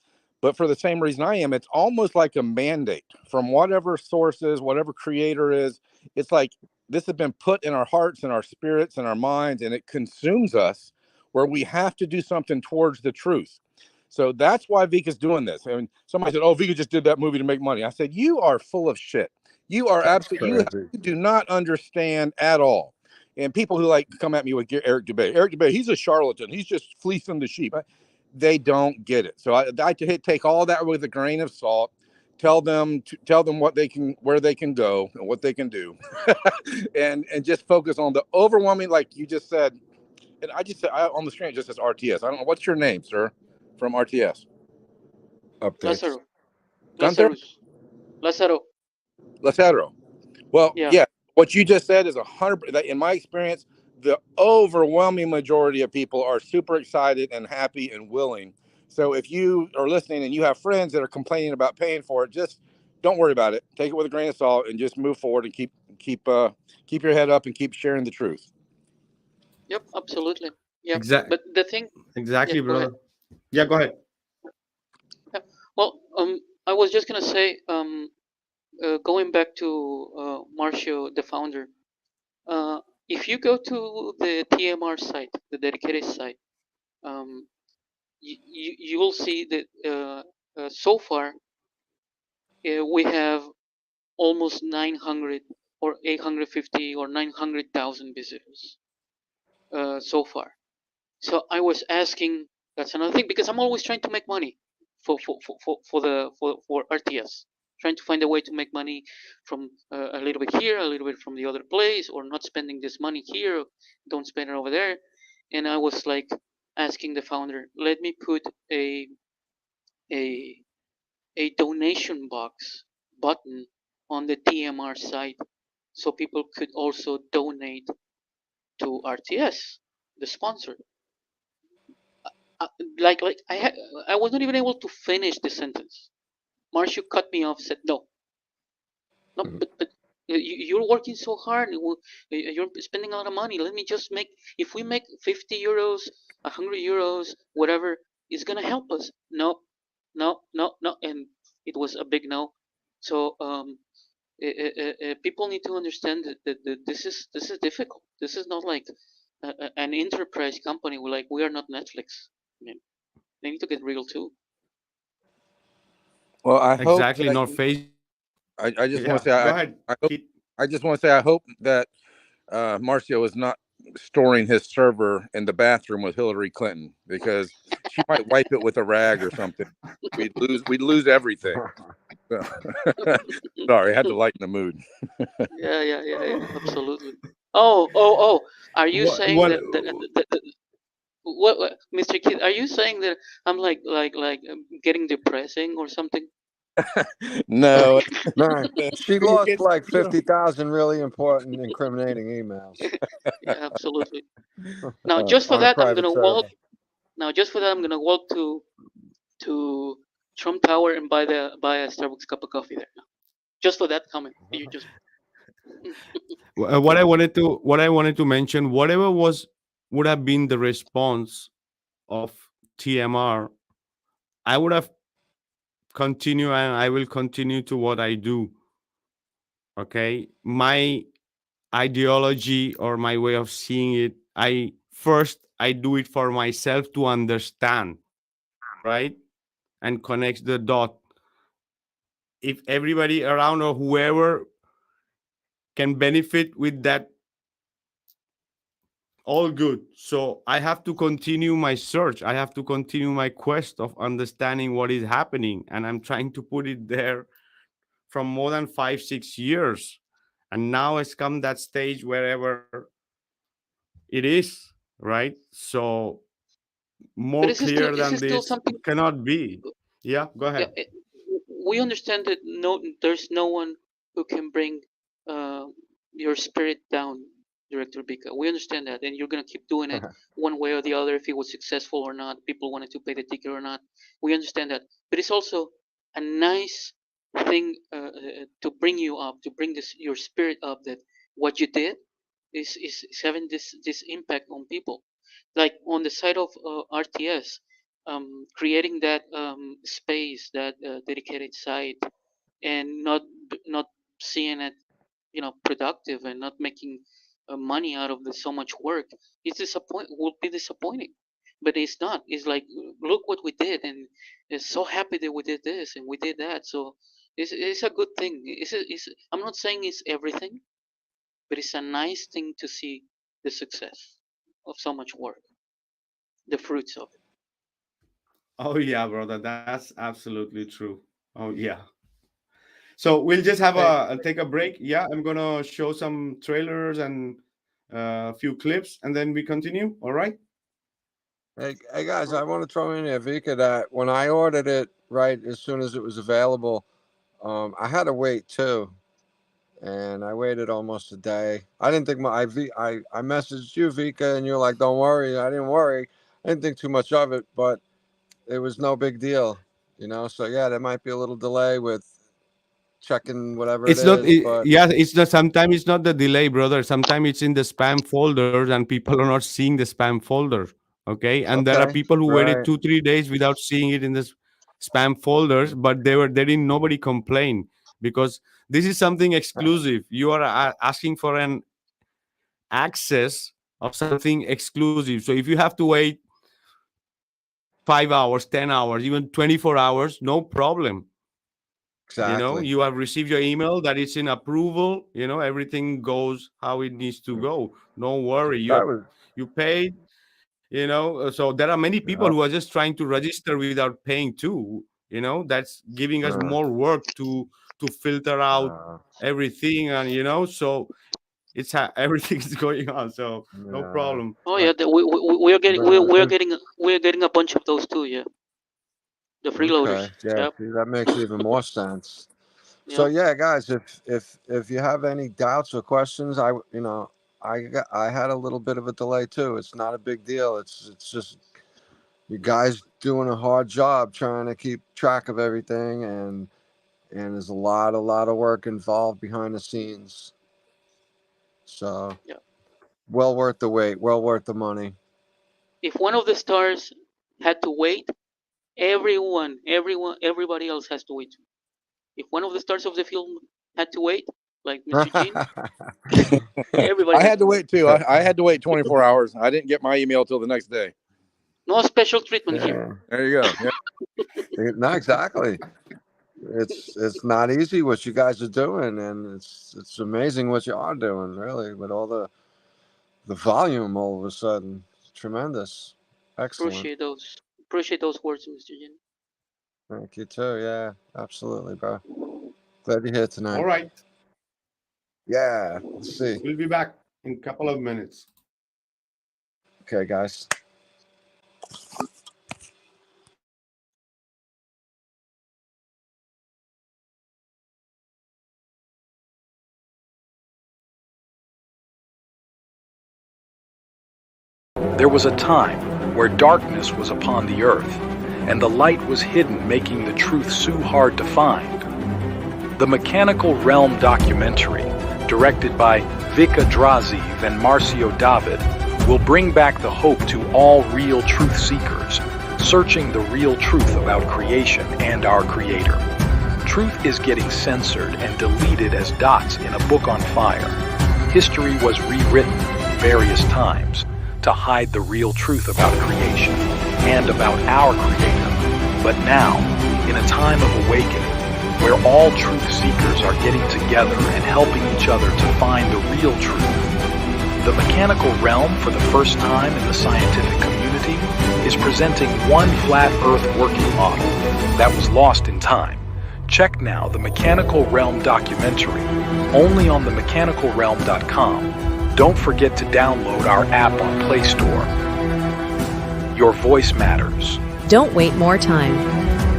S5: but for the same reason I am. It's almost like a mandate from whatever source is, whatever creator is. It's like this has been put in our hearts and our spirits and our minds, and it consumes us, where we have to do something towards the truth. So that's why Vika's doing this. I mean, somebody said, "Oh, Vika just did that movie to make money." I said, "You are full of shit. You are
S4: That's
S5: absolutely,
S4: crazy.
S5: you do not understand at all." And people who like come at me with Eric Dubay, Eric Dubay, he's a charlatan. He's just fleecing the sheep. They don't get it. So I take all that with a grain of salt. Tell them what they can, where they can go, and what they can do, and just focus on the overwhelming, like you just said, And I just said on the screen it just says RTS. I don't know what's your name, sir, from RTS.
S4: Updates.
S2: Lazaro.
S5: Gunther
S2: Lazarus. Lazaro.
S5: Lazaro. Well,
S2: Yeah.
S5: yeah, what you just said is 100%. In my experience, the overwhelming majority of people are super excited and happy and willing. So if you are listening and you have friends that are complaining about paying for it, just don't worry about it. Take it with a grain of salt and just move forward and keep your head up and keep sharing the truth.
S2: Yep. Absolutely. Yep.
S3: Exactly.
S2: But the thing.
S3: Exactly,
S2: Yeah. Go ahead.
S3: brother. Yeah, go ahead.
S2: Yeah. Well, I was just gonna say, going back to Marcio, the founder. If you go to the TMR site, the dedicated site, you will see that so far we have almost 900 or 850 or 900,000 visitors so far. So I was asking, that's another thing, because I'm always trying to make money for RTS, trying to find a way to make money from a little bit here, a little bit from the other place, or not spending this money here, don't spend it over there. And I was like asking the founder, let me put a a a donation box button on the TMR site so people could also donate to RTS, the sponsor. Uh, I was not even able to finish the sentence. Marcio cut me off, said, "No, no, but you're working so hard. You're spending a lot of money. Let me just make. If we make 50 euros, 100 euros, whatever, it's gonna help us. No, no, no, no." And it was a big no. So people need to understand that this is difficult. This is not like an enterprise company. Like we are not Netflix. I mean, they need to get real too.
S5: Well, I hope
S3: Exactly,
S5: that
S3: not Facebook.
S5: I just want
S3: Yeah,
S5: to say
S3: go ahead.
S5: I hope I just want to say I hope that Marcio is not storing his server in the bathroom with Hillary Clinton, because she might wipe it with a rag or something. We'd lose everything. So, sorry, I had to lighten the mood.
S2: Yeah, absolutely. Oh. Are you saying
S3: What?
S2: that what, Mr. Kid? Are you saying that I'm like getting depressing or something?
S5: No,
S4: Man, she
S5: you
S4: lost
S5: get,
S4: like 50,000 really important incriminating emails
S2: Yeah, absolutely. Now, just for
S4: on a
S2: that, I'm
S4: private
S2: gonna walk.
S4: server.
S2: Now, just for that, I'm gonna walk to Trump Tower and buy a Starbucks cup of coffee there. Just for that comment. You just
S3: What I wanted to mention, whatever would have been the response of TMR, I would have continued and I will continue to what I do. Okay, my ideology or my way of seeing it, I do it for myself to understand, right, and connect the dot. If everybody around or whoever can benefit with that, all good. So I have to continue my search. I have to continue my quest of understanding what is happening. And I'm trying to put it there from more than 5-6 years. And now it's come that stage wherever it is, right? So
S2: but
S3: more
S2: is
S3: clear
S2: this
S3: than
S2: still
S3: this
S2: something?
S3: cannot be. Yeah, go
S2: Yeah,
S3: ahead.
S2: we understand that there's no one who can bring uh, your spirit down, Director Bika. We understand that, and you're gonna keep doing it one way or the other. If it was successful or not, people wanted to pay the ticket or not. We understand that, but it's also a nice thing to bring you up, to bring this your spirit up. That what you did is having this impact on people, like on the side of RTS, creating that space, that dedicated site, and not seeing it, productive, and not making money out of so much work. Will be disappointing, but it's not. It's like, look what we did, and it's so happy that we did this and we did that. So it's a good thing. I'm not saying it's everything, but it's a nice thing to see the success of so much work, the fruits of it.
S3: Oh, yeah, brother. That's absolutely true. Oh, yeah. So we'll just have
S4: Hey,
S3: take a break. Yeah, I'm gonna show some trailers and a few clips, and then we continue. All right.
S4: Hey guys, I want to throw in there, Vika, that when I ordered it, right as soon as it was available, I had to wait too, and I waited almost a day. I didn't think I messaged you, Vika, and you're like, "Don't worry." I didn't worry. I didn't think too much of it, but it was no big deal, So yeah, there might be a little delay with checking whatever it
S3: It's not.
S4: is, but
S3: Yeah, it's not. Sometimes it's not the delay, brother. Sometimes it's in the spam folders, and people are not seeing the spam folder. Okay, and there are
S4: okay,
S3: people who waited
S4: right,
S3: 2-3 days without seeing it in the spam folders, but they didn't. Nobody complain because this is something exclusive. You are asking for an access of something exclusive. So if you have to wait 5 hours, 10 hours, even 24 hours, no problem.
S4: exactly.
S3: You have received your email that it's in approval. Everything goes how it needs to go. Don't worry.
S4: That was
S3: You paid. So there are many people
S4: yeah,
S3: who are just trying to register without paying too. That's giving us
S4: uh,
S3: more work to filter out
S4: uh,
S3: everything, and so it's everything is going on. So no
S4: yeah.
S3: problem.
S2: Oh yeah, we're getting we're getting a bunch of those too. Yeah, the
S4: Okay,
S2: freeloaders.
S4: yeah.
S2: Yep.
S4: See, that makes even more sense. So
S2: Yep.
S4: yeah, guys, if you have any doubts or questions, I had a little bit of a delay too. It's not a big deal. It's just you guys doing a hard job trying to keep track of everything, and there's a lot of work involved behind the scenes. So
S2: Yep.
S4: well worth the wait, well worth the money.
S2: If one of the stars had to wait, everybody else has to wait. If one of the stars of the film had to wait, like Mr. Gene, everybody
S5: I
S2: has
S5: had
S2: to
S5: to
S2: wait.
S5: wait too. I had to wait 24 hours. I didn't get my email till the next day.
S2: No special treatment here.
S4: Yeah.
S5: There you go. Yeah.
S4: No, exactly. It's not easy what you guys are doing, and it's amazing what you are doing, really, with all the volume all of a sudden. It's tremendous. Excellent.
S2: Appreciate those words, Mr. Gene.
S4: Thank you too. Yeah, absolutely, bro. Glad you're here tonight.
S3: All right.
S4: Yeah, let's see.
S3: We'll be back in a couple of minutes.
S4: Okay, guys.
S6: There was a time where darkness was upon the earth, and the light was hidden, making the truth so hard to find. The Mechanical Realm documentary, directed by Vikka Draziv and Marcio David, will bring back the hope to all real truth seekers, searching the real truth about creation and our Creator. Truth is getting censored and deleted as dots in a book on fire. History was rewritten various times to hide the real truth about creation and about our Creator. But now, in a time of awakening, where all truth seekers are getting together and helping each other to find the real truth, the Mechanical Realm, for the first time in the scientific community, is presenting one flat Earth working model that was lost in time. Check now the Mechanical Realm documentary, only on themechanicalrealm.com. Don't forget to download our app on Play Store. Your voice matters.
S7: Don't wait more time.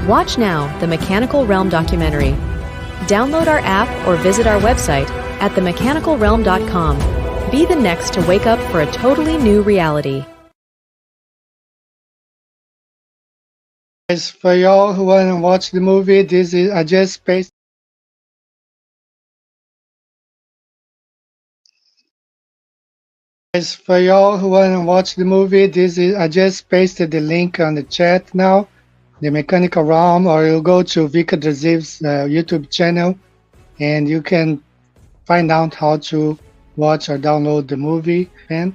S7: Watch now the Mechanical Realm documentary. Download our app or visit our website at themechanicalrealm.com. Be the next to wake up for a totally new reality.
S8: Guys, for y'all who want to watch the movie, this is I just pasted. Guys, for y'all who want to watch the movie, this is I just pasted the link on the chat now, the Mechanical Realm, or you'll go to Vikka Draziv's YouTube channel, and you can find out how to watch or download the movie. And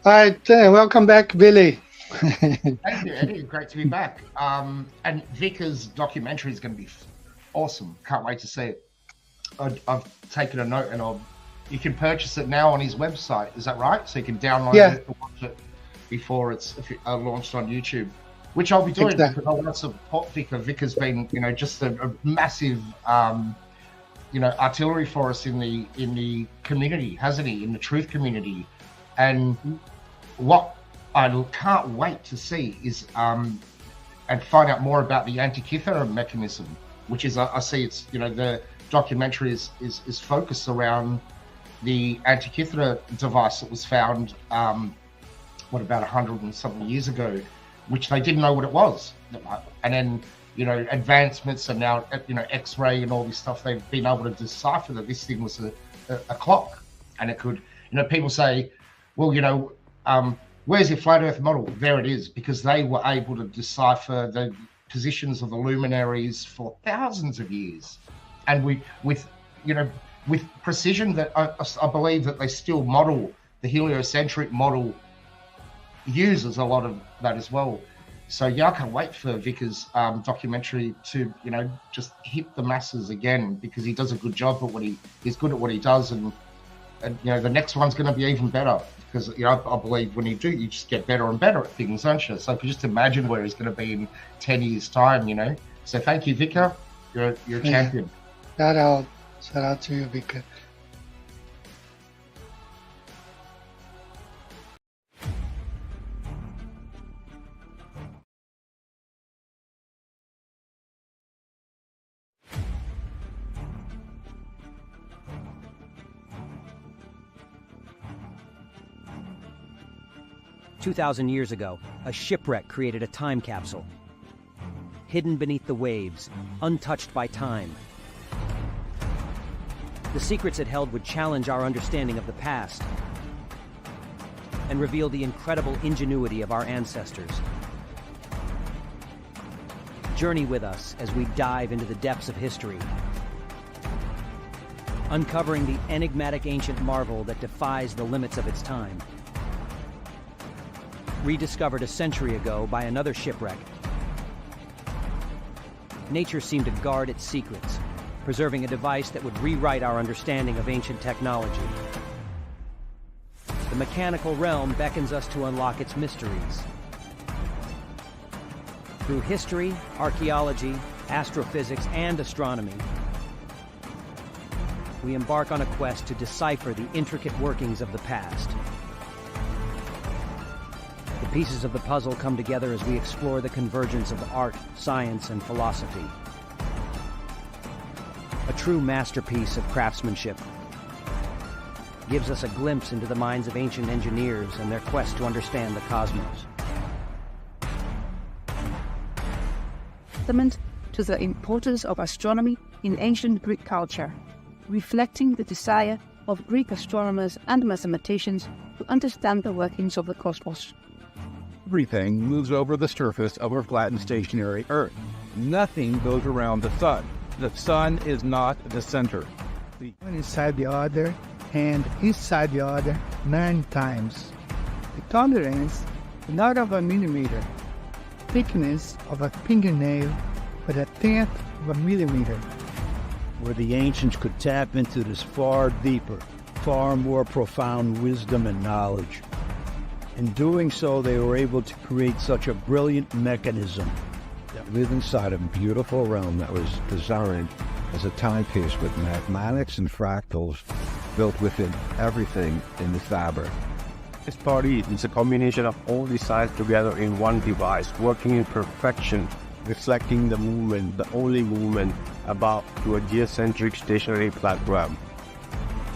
S8: all right, welcome back, Billy.
S1: Thank you, Eddie. Great to be back. And Vikka's documentary is going to be awesome. Can't wait to see it. I've taken a note, and you can purchase it now on his website. Is that right? So you can download it and watch it before it's launched on YouTube, which I'll be doing because I want to support Vikka. Vikka's been, just a massive artillery for us in the community, hasn't he? In the truth community, and what I can't wait to see is and find out more about the Antikythera mechanism, which is I see it's the documentary is focused around the Antikythera device that was found about 100 and something years ago, which they didn't know what it was, and then advancements are now X-ray and all this stuff, they've been able to decipher that this thing was a clock, and it could people say, well, where's your flat earth model? There it is, because they were able to decipher the positions of the luminaries for thousands of years, and with precision that I believe that they still model, the heliocentric model uses a lot of that as well. So yeah, I can't wait for Vikka's documentary to just hit the masses again, because he does a good job at he's good at what he does, and the next one's going to be even better, because I believe when you just get better and better at things, don't you? So if you just imagine where he's going to be in 10 years time, So thank you, Vikka. You're a champion.
S8: Shout out to you, Vikka.
S9: "2,000 years ago, a shipwreck created a time capsule. Hidden beneath the waves, untouched by time. The secrets it held would challenge our understanding of the past and reveal the incredible ingenuity of our ancestors. Journey with us as we dive into the depths of history, uncovering the enigmatic ancient marvel that defies the limits of its time. Rediscovered a century ago by another shipwreck, nature seemed to guard its secrets, preserving a device that would rewrite our understanding of ancient technology. The mechanical realm beckons us to unlock its mysteries. Through history, archaeology, astrophysics, and astronomy, we embark on a quest to decipher the intricate workings of the past. The pieces of the puzzle come together as we explore the convergence of art, science, and philosophy. A true masterpiece of craftsmanship, gives us a glimpse into the minds of ancient engineers and their quest to understand the cosmos.
S10: Testament to the importance of astronomy in ancient Greek culture, reflecting the desire of Greek astronomers and mathematicians to understand the workings of the cosmos.
S11: Everything moves over the surface of our flat and stationary Earth. Nothing goes around the sun. The sun is not the center.
S12: One inside the other and inside the other 9 times. The tolerance is not of a millimeter. Thickness of a fingernail, but 1/10 of a millimeter.
S13: Where the ancients could tap into this far deeper, far more profound wisdom and knowledge. In doing so, they were able to create such a brilliant mechanism that lived inside a beautiful realm that was designed as a timepiece with mathematics and fractals built within everything in the fabric.
S3: This body is a combination of all these sides together in one device, working in perfection, reflecting the movement, the only movement about to a geocentric stationary platform.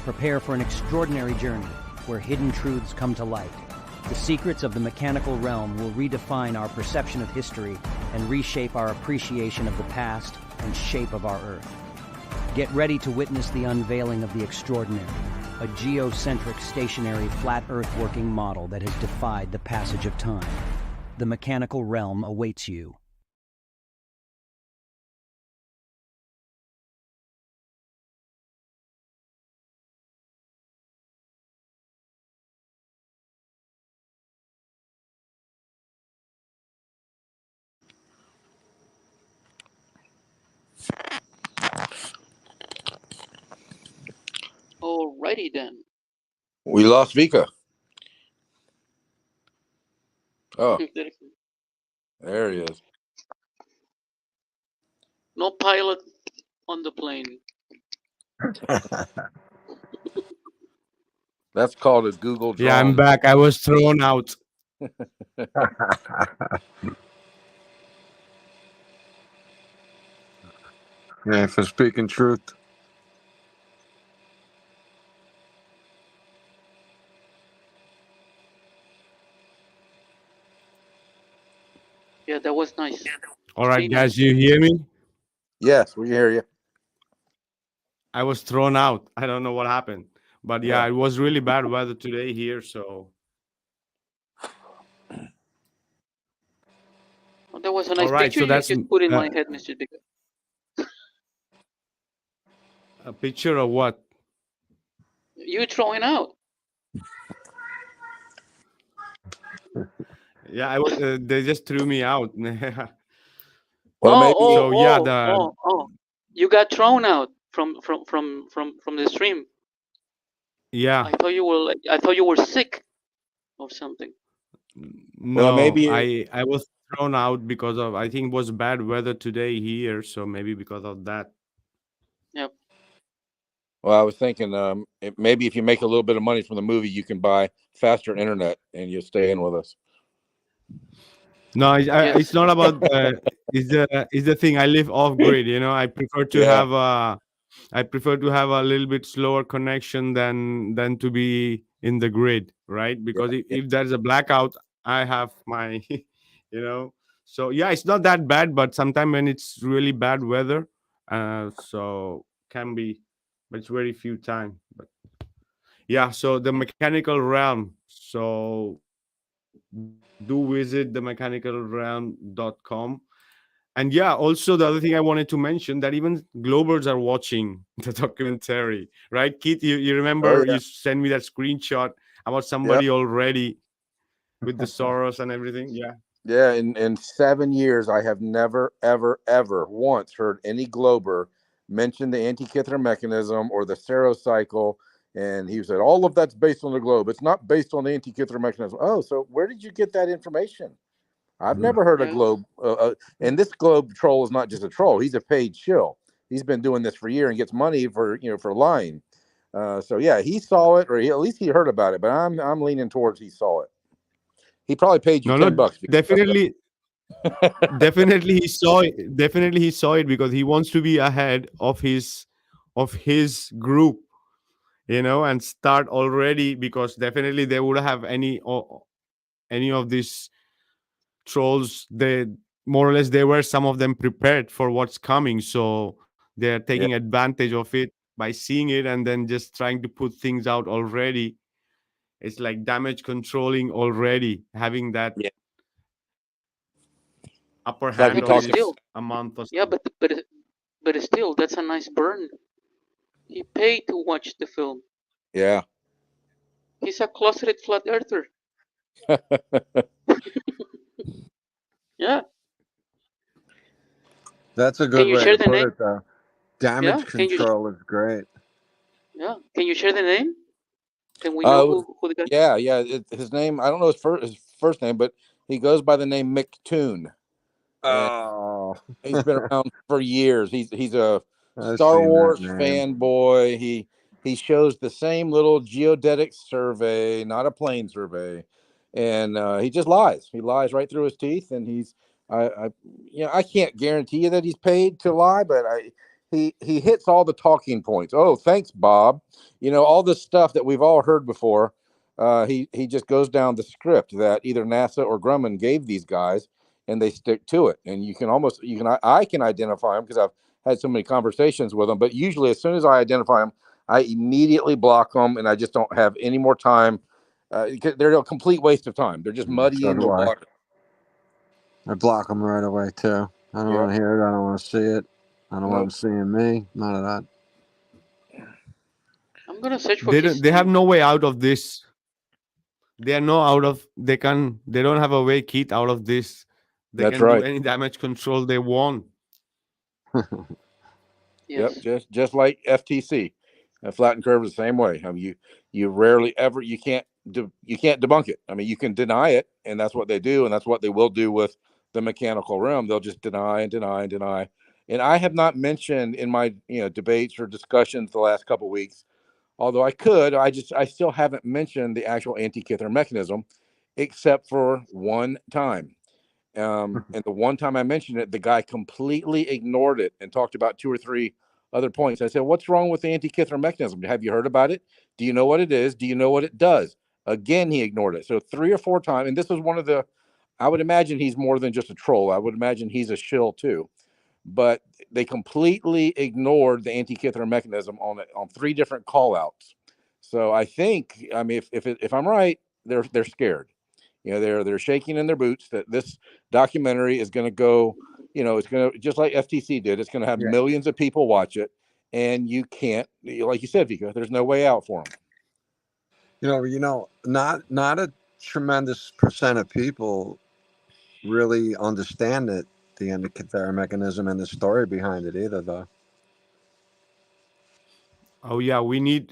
S9: Prepare for an extraordinary journey where hidden truths come to light. The secrets of the mechanical realm will redefine our perception of history and reshape our appreciation of the past and shape of our Earth. Get ready to witness the unveiling of the extraordinary, a geocentric stationary flat Earth working model that has defied the passage of time. The mechanical realm awaits you.
S2: Alrighty then.
S5: We lost Vikka. Oh, there he is.
S2: No pilot on the plane.
S5: That's called a Google Drone.
S3: Yeah, I'm back. I was thrown out.
S4: Yeah, for speaking truth.
S2: Yeah, that was nice.
S3: All right,
S2: Pretty
S3: guys,
S2: nice.
S3: you hear me?
S5: Yes, we hear you.
S3: I was thrown out. I don't know what happened. But yeah, it was really bad weather today here, so
S2: Oh, that was a nice
S3: all right,
S2: picture
S3: so
S2: you
S3: that's
S2: just put in my head, Mr. Vikka.
S3: a picture of what?
S2: You throwing out.
S3: Yeah, I was. They just threw me out.
S5: Well, maybe.
S3: So yeah,
S2: You got thrown out from the stream.
S3: yeah.
S2: I thought you were sick or something.
S3: No,
S5: Well, maybe.
S3: I was thrown out because of, I think it was bad weather today here, so maybe because of that.
S2: Yep.
S5: Well, I was thinking maybe if you make a little bit of money from the movie, you can buy faster internet and you'll stay in with us.
S3: No, it's not about. Is the thing, I live off grid. I prefer to have a little bit slower connection than to be in the grid, right? Because if there's a blackout, I have my, So yeah, it's not that bad, but sometimes when it's really bad weather, so can be, but it's very few time. But yeah, so the mechanical realm. So do visit the mechanicalrealm.com. And yeah, also the other thing I wanted to mention, that even Globers are watching the documentary, right? Keith, you remember you sent me that screenshot about somebody already with the Soros and everything? Yeah.
S5: Yeah, in 7 years, I have never, ever, ever once heard any Glober mention the Antikythera mechanism or the serocycle. And he said, all of that's based on the globe. It's not based on the Antikythera mechanism. Oh, so where did you get that information? I've never heard a globe. And this globe troll is not just a troll. He's a paid shill. He's been doing this for a year and gets money for lying. So yeah, he saw it, or at least he heard about it. But I'm leaning towards he saw it. He probably paid you $10.
S3: Definitely. Definitely he saw it. Definitely he saw it because he wants to be ahead of his group, and start already, because definitely they would have any of these trolls. They more or less, they were, some of them, prepared for what's coming, so they're taking advantage of it by seeing it and then just trying to put things out already. It's like damage controlling already, having that upper hand on a month or so.
S2: Yeah, but still, that's a nice burn. He paid to watch the film.
S5: Yeah.
S2: He's a closeted flat earther. Yeah.
S4: That's a good way to put it, though. Damage control is great.
S2: Yeah. Can you share the name? Can we know who the guy is?
S5: Yeah. His name, I don't know his first name, but he goes by the name Mick Toon.
S4: Oh.
S5: He's been around for years. He's a Star Wars fanboy. He shows the same little geodetic survey, not a plane survey, and he just lies. He lies right through his teeth, and I can't guarantee you that he's paid to lie, but he hits all the talking points. Oh, thanks, Bob. All this stuff that we've all heard before. He just goes down the script that either NASA or Grumman gave these guys, and they stick to it. And I can identify him because I've had so many conversations with them. But usually, as soon as I identify them, I immediately block them, and I just don't have any more time. They're a complete waste of time. They're just muddying the water.
S4: I block them right away too. I don't want to hear it. I don't want to see it. I don't want them seeing me. None of that.
S2: I'm gonna search for.
S3: They have no way out of this. They are no out of. They don't have a way, Keith, out of this. They can do any damage control they want.
S2: Yes.
S5: Yep, just like FTC, flattened curve is the same way. I mean, you rarely ever, you can't debunk it. I mean, you can deny it, and that's what they do, and that's what they will do with the mechanical realm. They'll just deny and deny and deny, And I have not mentioned in my debates or discussions the last couple of weeks, although I could, I still haven't mentioned the actual Antikythera mechanism, except for one time. And the one time I mentioned it, the guy completely ignored it and talked about 2 or 3 other points. I said, "What's wrong with the Antikythera mechanism? Have you heard about it? Do you know what it is? Do you know what it does?" Again, he ignored it. So 3 or 4 times, and this was one of the. I would imagine he's more than just a troll. I would imagine he's a shill too. But they completely ignored the Antikythera mechanism on 3 different callouts. So I think, I mean, if I'm right, they're scared. They're shaking in their boots that this documentary is going to go. It's going to, just like FTC did. It's going to have millions of people watch it, and you can't, like you said, Vikka. There's no way out for them.
S4: Not a tremendous percent of people really understand it, the Antikythera mechanism and the story behind it either, though.
S3: Oh yeah,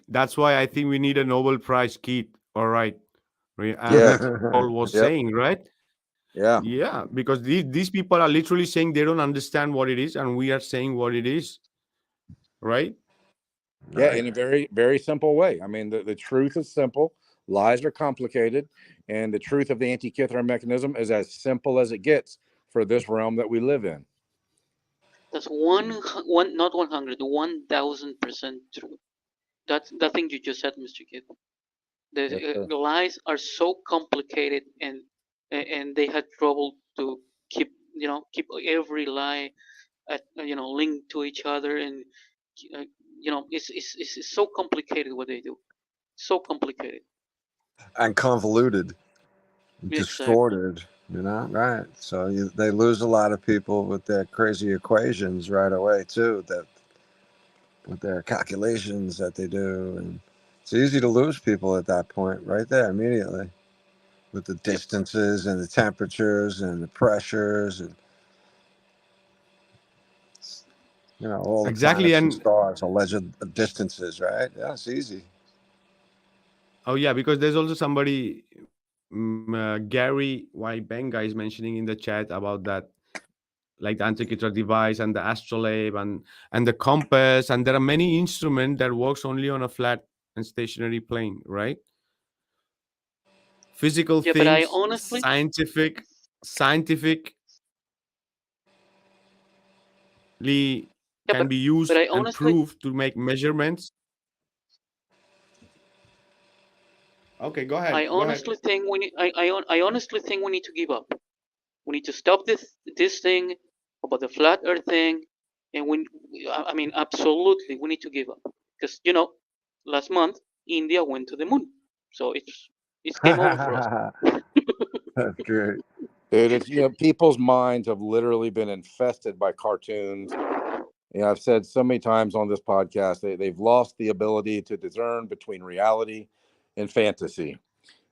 S3: that's why I think we need a Nobel Prize, Keith. All right.
S5: Yeah.
S3: Paul was saying, right?
S5: Yeah.
S3: Yeah, because these people are literally saying they don't understand what it is, and we are saying what it is. Right?
S5: Yeah, in a very, very simple way. I mean, the truth is simple. Lies are complicated. And the truth of the Antikythera mechanism is as simple as it gets for this realm that we live in.
S2: That's not 100, 1,000% true. That's the thing you just said, Mr. Kidd. The lies are so complicated, and they had trouble to keep every lie linked to each other, and it's so complicated what they do, so complicated
S4: and convoluted, distorted. Right? So they lose a lot of people with their crazy equations right away too. That with their calculations that they do, and it's easy to lose people at that point right there immediately, with the distances and the temperatures and the pressures and all the
S3: exactly,
S4: planets and
S3: and
S4: stars, alleged distances. Right? Yeah, it's easy.
S3: Oh yeah, because there's also somebody, Gary Y. Benga is mentioning in the chat about that, like the Antikythera device and the astrolabe and the compass, and there are many instruments that works only on a flat and stationary plane, right? Physical
S2: Yeah, but I
S3: things,
S2: honestly,
S3: scientifically
S2: yeah,
S3: can be
S2: but
S3: used
S2: I
S3: and
S2: honestly,
S3: proved to make measurements. Okay, go ahead.
S2: I honestly think we need. I honestly think we need to give up. We need to stop this thing about the flat Earth thing, and I mean, absolutely, we need to give up because last month India went to the moon, so it's game over for us.
S4: That's great.
S5: Dude, it's people's minds have literally been infested by cartoons. I've said so many times on this podcast, they've lost the ability to discern between reality and fantasy.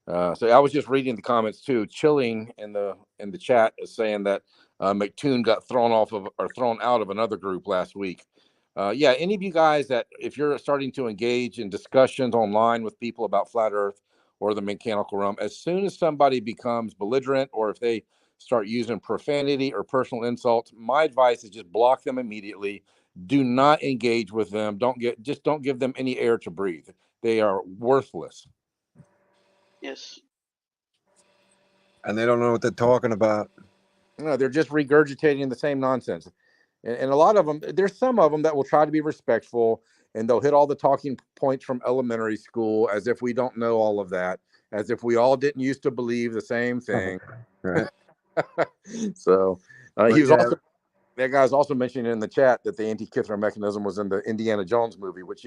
S5: So I was just reading the comments too. Chilling in the chat is saying that McToon got thrown out of another group last week. Yeah, any of you guys that, if you're starting to engage in discussions online with people about flat Earth or the mechanical realm, as soon as somebody becomes belligerent or if they start using profanity or personal insults, my advice is just block them immediately. Do not engage with them. Don't give them any air to breathe. They are worthless.
S2: Yes.
S4: And they don't know what they're talking about.
S5: No, they're just regurgitating the same nonsense. And a lot of them, there's some of them that will try to be respectful and they'll hit all the talking points from elementary school as if we don't know all of that, as if we all didn't used to believe the same thing.
S4: Right.
S5: So that guy's also mentioning in the chat that the Antikythera mechanism was in the Indiana Jones movie, which,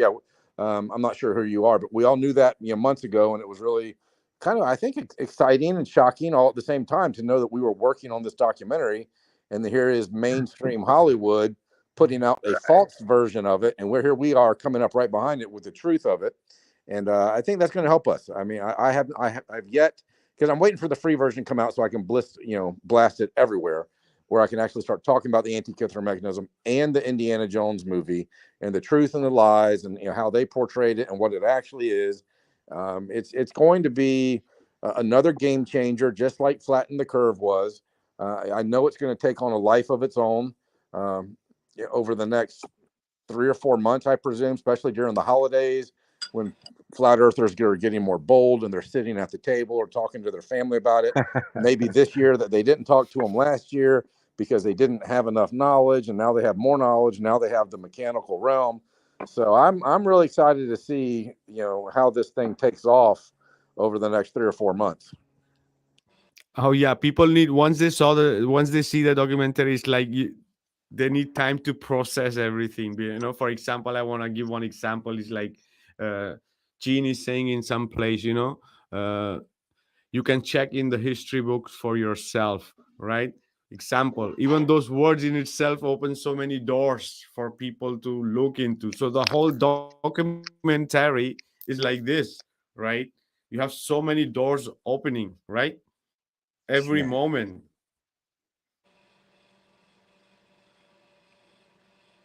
S5: I'm not sure who you are, but we all knew that months ago. And it was really kind of, I think, exciting and shocking all at the same time to know that we were working on this documentary. And here is mainstream Hollywood putting out a false version of it. And we are coming up right behind it with the truth of it. And I think that's going to help us. I mean, I've yet, because I'm waiting for the free version to come out so I can blast it everywhere, where I can actually start talking about the Antikythera mechanism and the Indiana Jones movie and the truth and the lies and how they portrayed it and what it actually is. It's going to be another game changer, just like Flatten the Curve was. I know it's going to take on a life of its own. over the next 3 or 4 months, I presume, especially during the holidays when flat earthers are getting more bold and they're sitting at the table or talking to their family about it. Maybe this year that they didn't talk to them last year because they didn't have enough knowledge, and now they have more knowledge. Now they have the mechanical realm. So I'm really excited to see, how this thing takes off over the next 3 or 4 months.
S3: Oh yeah, people need once they see the documentary, it's like they need time to process everything. For example, I want to give one example. It's like Gene is saying in some place, you can check in the history books for yourself, right? Example, even those words in itself open so many doors for people to look into. So the whole documentary is like this, right? You have so many doors opening, right? Every moment.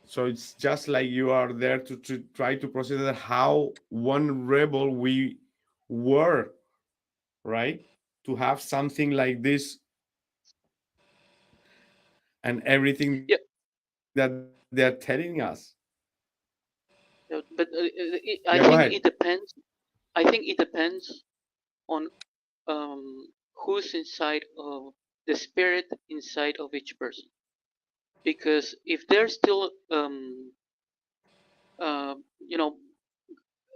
S3: So it's just like you are there to try to process how one rebel we were, right? To have something like this and everything that they're telling us.
S2: But I
S3: go
S2: think
S3: ahead.
S2: it depends. I think it depends on who's inside of the spirit inside of each person. Because if they're still,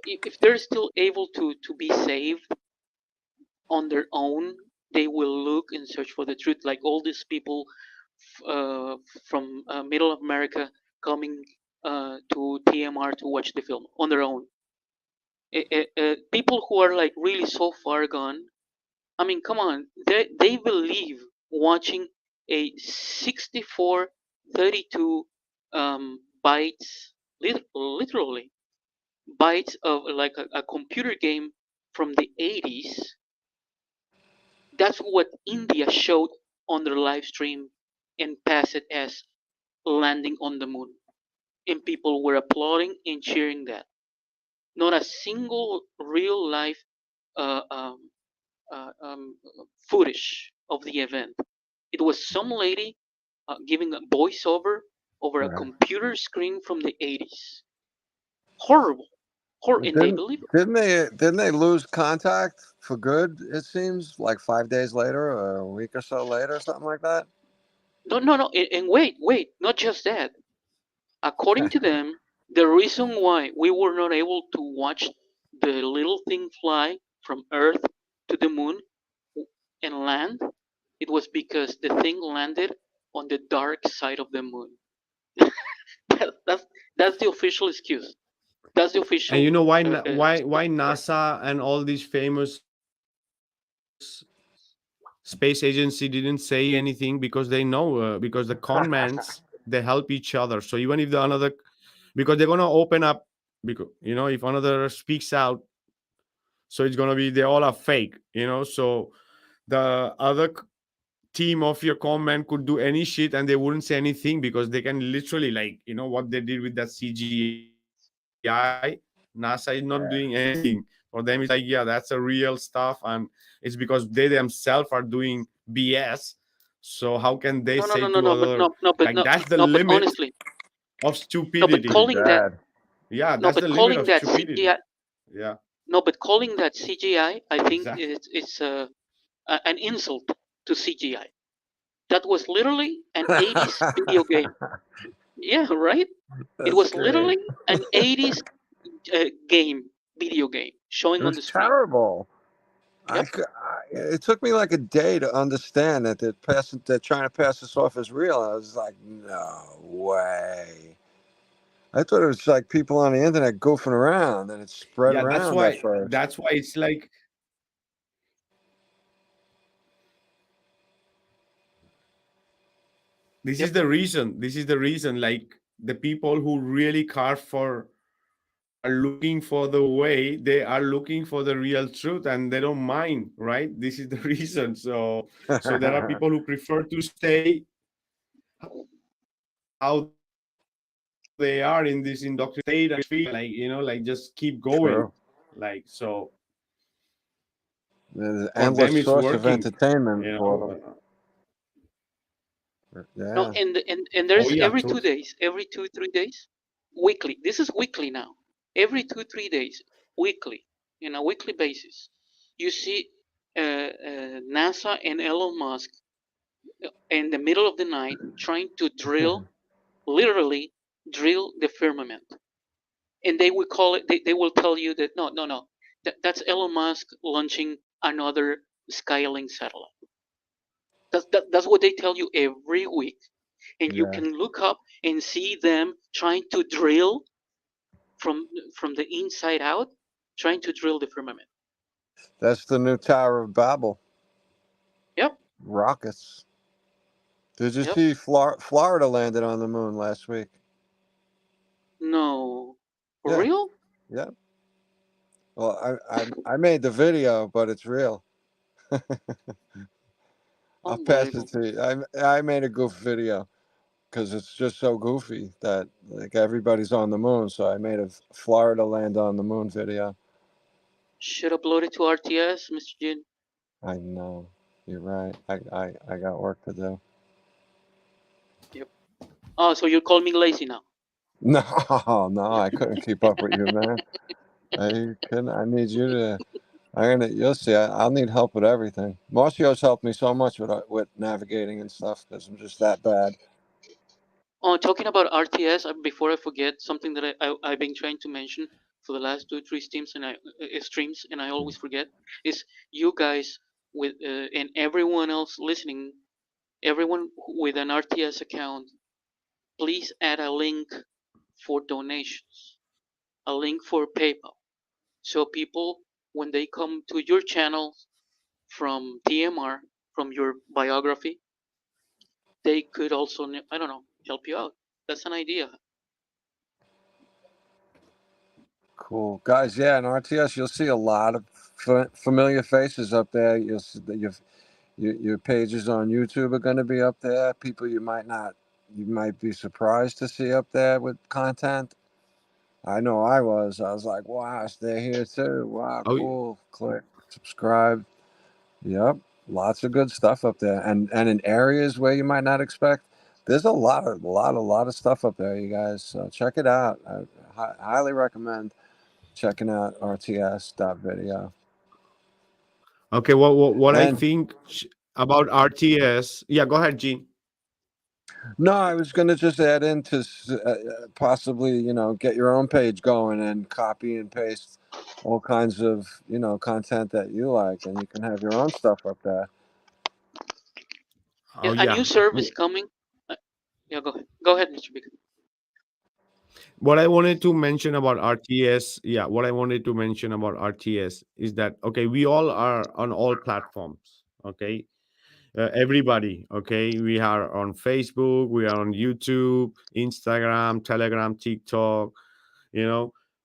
S2: if they're still able to be saved on their own, they will look and search for the truth. Like all these people from Middle America coming to TMR to watch the film on their own. People who are like really so far gone. I mean, come on, they believe watching a 64:32 bytes, literally bytes of like a computer game from the 80s. That's what India showed on their live stream and passed it as landing on the moon. And people were applauding and cheering that. Not a single real life uh, um, footage of the event. It was some lady giving a voiceover over a computer screen from the 80s. Horrible. And they believe it.
S4: Didn't they lose contact for good? It seems like 5 days later, or a week or so later, something like that.
S2: No. And wait. Not just that. According to them, the reason why we were not able to watch the little thing fly from Earth to the moon and land, it was because the thing landed on the dark side of the moon. That's the official excuse. That's the official.
S3: And you know why NASA and all these famous space agency didn't say anything? Because they know, because the conmans they help each other. So even if because they're gonna open up, because if another speaks out, so it's gonna be they all are fake. So the other team of your command could do any shit and they wouldn't say anything, because they can literally what they did with that CGI. NASA is not doing anything. For them, it's like, yeah, that's a real stuff, and it's because they themselves are doing BS. So how can they say to other? That's the limit
S2: honestly,
S3: of stupidity.
S2: but calling that,
S3: yeah, that's the limit of stupidity.
S2: CGI,
S3: yeah.
S2: No, but calling that CGI, I think it's an insult to CGI. That was literally an 80s video game. Yeah, right? It was literally an 80s video game showing on the screen.
S4: Terrible.
S2: Yep.
S4: It took me like a day to understand that they're trying to pass this off as real. I was like, no way. I thought it was like people on the internet goofing around, and it spread around.
S3: That's why it's like. This is the reason. Like the people who really care for are looking for the way, they are looking for the real truth, and they don't mind, right? This is the reason. So there are people who prefer to stay how they are in this indoctrinated state, like just keep going. Sure. Like so.
S4: There's an endless source of entertainment for them.
S2: No,
S4: Yeah.
S2: and there's every 2 days, every 2-3 days, weekly. This is weekly now. Every 2-3 days, weekly, in a weekly basis, you see NASA and Elon Musk in the middle of the night trying to literally drill the firmament, and they will call it. They will tell you that no, that's Elon Musk launching another Skylink satellite. That's what they tell you every week, and you
S4: Yeah.
S2: can look up and see them trying to drill from the inside out, trying to drill the firmament.
S4: That's the new Tower of Babel.
S2: Yep.
S4: Rockets. Did you
S2: Yep.
S4: see Florida landed on the moon last week?
S2: No. For
S4: Yeah.
S2: real?
S4: Yeah. Well, I made the video, but it's real. I'll pass it to you. I made a goof video because it's just so goofy that like everybody's on the moon. So I made a Florida land on the moon video.
S2: Should upload it to RTS, Mr. Jin.
S4: I know. You're right. I got work to do.
S2: Yep. Oh, so you call me lazy now?
S4: No, I couldn't keep up with you, man. I couldn't. I need you to. You'll see. I'll need help with everything. Marcio's helped me so much with navigating and stuff because I'm just that bad.
S2: Oh, talking about RTS, before I forget, something that I've been trying to mention for the last 2-3 streams, and I always forget, is you guys with and everyone else listening, everyone with an RTS account, please add a link for donations, a link for PayPal, so people, when they come to your channel from TMR, from your biography, they could also, I don't know, help you out. That's an idea.
S4: Cool, guys. Yeah, in RTS, you'll see a lot of familiar faces up there. You'll see your pages on YouTube are going to be up there. People you might be surprised to see up there with content. I know I was. I was like, wow, they're here too. Wow, cool. Click, subscribe. Yep, lots of good stuff up there, and in areas where you might not expect. There's a lot of stuff up there, you guys. So check it out. I highly recommend checking out rts.video.
S3: Okay, what I
S4: And
S3: think about RTS. Yeah, go ahead, Gene.
S4: no, I was going to just add in to possibly, get your own page going and copy and paste all kinds of, content that you like, and you can have your own stuff up there.
S2: Yeah, a new service coming. Yeah, go ahead, Mr. Vikka.
S3: What I wanted to mention about RTS, is that, okay, we all are on all platforms, okay? Everybody, okay? We are on Facebook, we are on YouTube, Instagram, Telegram, TikTok,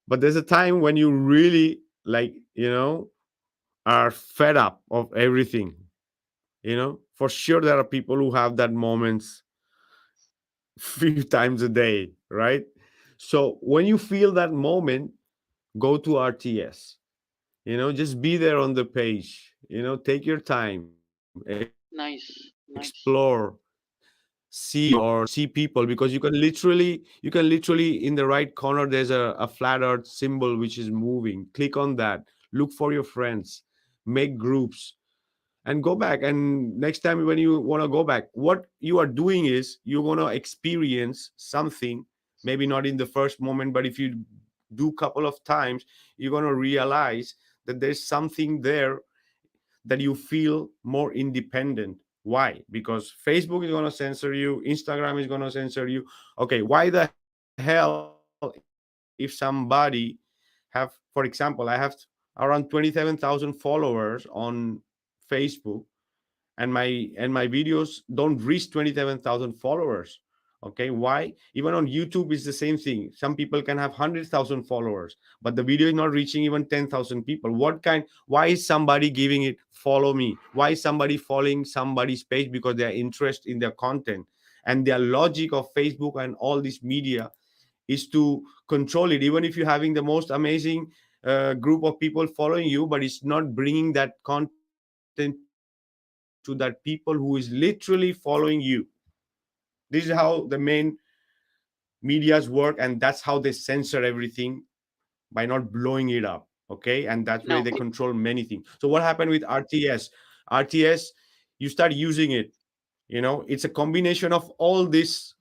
S3: but there's a time when you really, like, are fed up of everything, For sure, there are people who have that moments few times a day, right? So when you feel that moment, go to RTS. Just be there on the page. Take your time.
S2: Nice.
S3: Explore, see people, because you can literally in the right corner there's a flat earth symbol which is moving. Click on that. Look for your friends. Make groups. And go back, and next time when you want to go back, what you are doing is you're going to experience something, maybe not in the first moment, but if you do a couple of times, you're going to realize that there's something there that you feel more independent. Why? Because Facebook is going to censor you, Instagram is going to censor you. Okay, why the hell, if somebody for example, I have around 27,000 followers on Facebook, and my videos don't reach 27,000 followers. Okay, why? Even on YouTube is the same thing. Some people can have 100,000 followers, but the video is not reaching even 10,000 people. Why is somebody giving it follow me? Why is somebody following somebody's page? Because they're interested in their content. And their logic of Facebook and all this media is to control it. Even if you're having the most amazing group of people following you, but it's not bringing that content to that people who is literally following you. This is how the main medias work, and that's how they censor everything, by not blowing it up. Okay, and that's where
S2: Now,
S3: they control many things. So what happened with RTS, you start using it, it's a combination of all these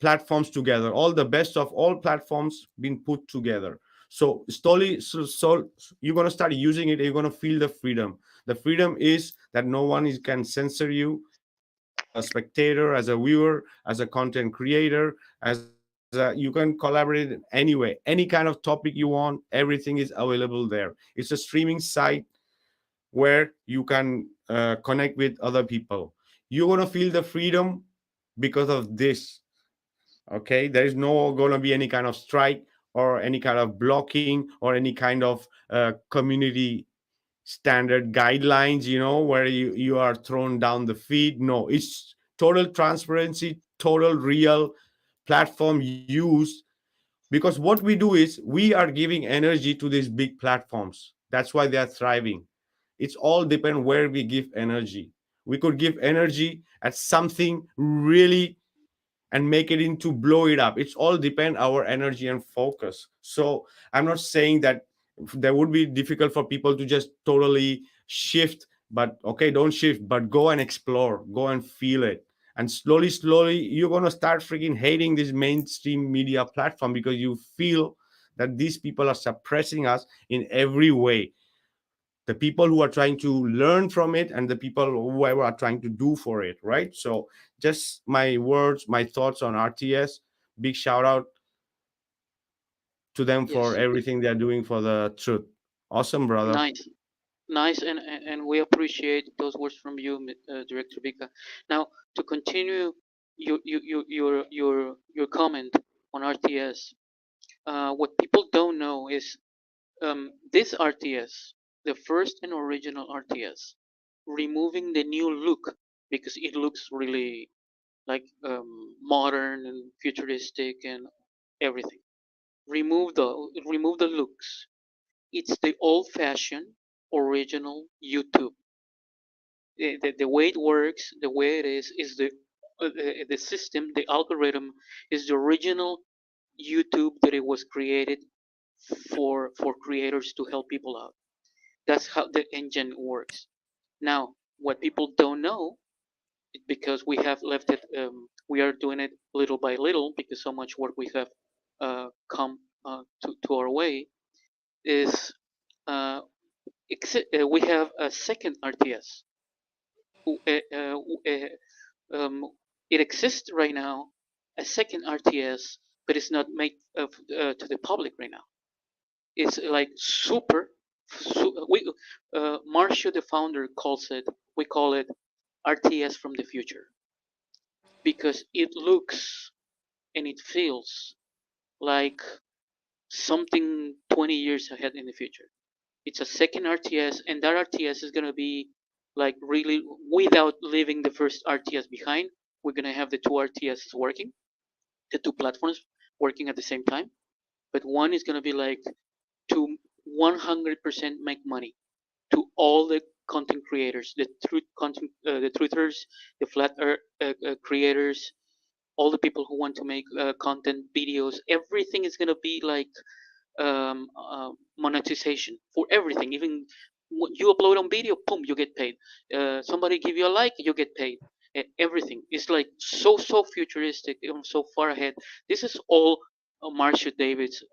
S3: platforms together, all the best of all platforms being put together. So slowly, so you're going to start using it, you're going to feel the freedom. The freedom is that no one can censor you as a spectator, as a viewer, as a content creator, you can collaborate anyway, any kind of topic you want, everything is available there. It's a streaming site where you can connect with other people. You're going to feel the freedom because of this. Okay, there is no going to be any kind of strike or any kind of blocking or any kind of community standard guidelines, where you are thrown down the feed. No, it's total transparency, total real platform used. Because what we do is we are giving energy to these big platforms. That's why they are thriving. It's all depend where we give energy. We could give energy at something really and make it into blow it up. It's all depend our energy and focus. So I'm not saying that that would be difficult for people to just totally shift, but okay, don't shift, but go and explore, go and feel it. And slowly you're going to start freaking hating this mainstream media platform, because you feel that these people are suppressing us in every way. The people who are trying to learn from it and the people who are trying to do for it, right? So just my words, my thoughts on RTS. Big shout out to them for
S2: yes,
S3: everything they're doing for the truth. Awesome, brother.
S2: nice, nice, and we appreciate those words from you, Director Vika. Now, to continue your comment on RTS, what people don't know is this RTS, the first and original RTS, removing the new look because it looks really like modern and futuristic and everything. Remove the looks. It's the old-fashioned original YouTube. The way it works, the way it is the system, the algorithm is the original YouTube that it was created for creators to help people out. That's how the engine works. Now, what people don't know, because we have left it, we are doing it little by little because so much work we have come to our way, is uh, we have a second RTS. Uh, uh, uh, um, it exists right now, a second RTS, but it's not made to the public right now. It's like we Marcio, the founder, calls it. We call it RTS from the future because it looks and it feels like something 20 years ahead in the future. It's a second RTS, and that RTS is gonna be like really without leaving the first RTS behind. We're gonna have the two RTSs working, the two platforms working at the same time, but one is gonna be like to 100% make money to all the content creators, the truth content, the truthers, the flat earth creators, all the people who want to make content videos. Everything is gonna be like monetization for everything. Even you upload on video, boom, you get paid. Somebody give you a like, you get paid. Everything is like so futuristic, so far ahead. This is all Marcio David's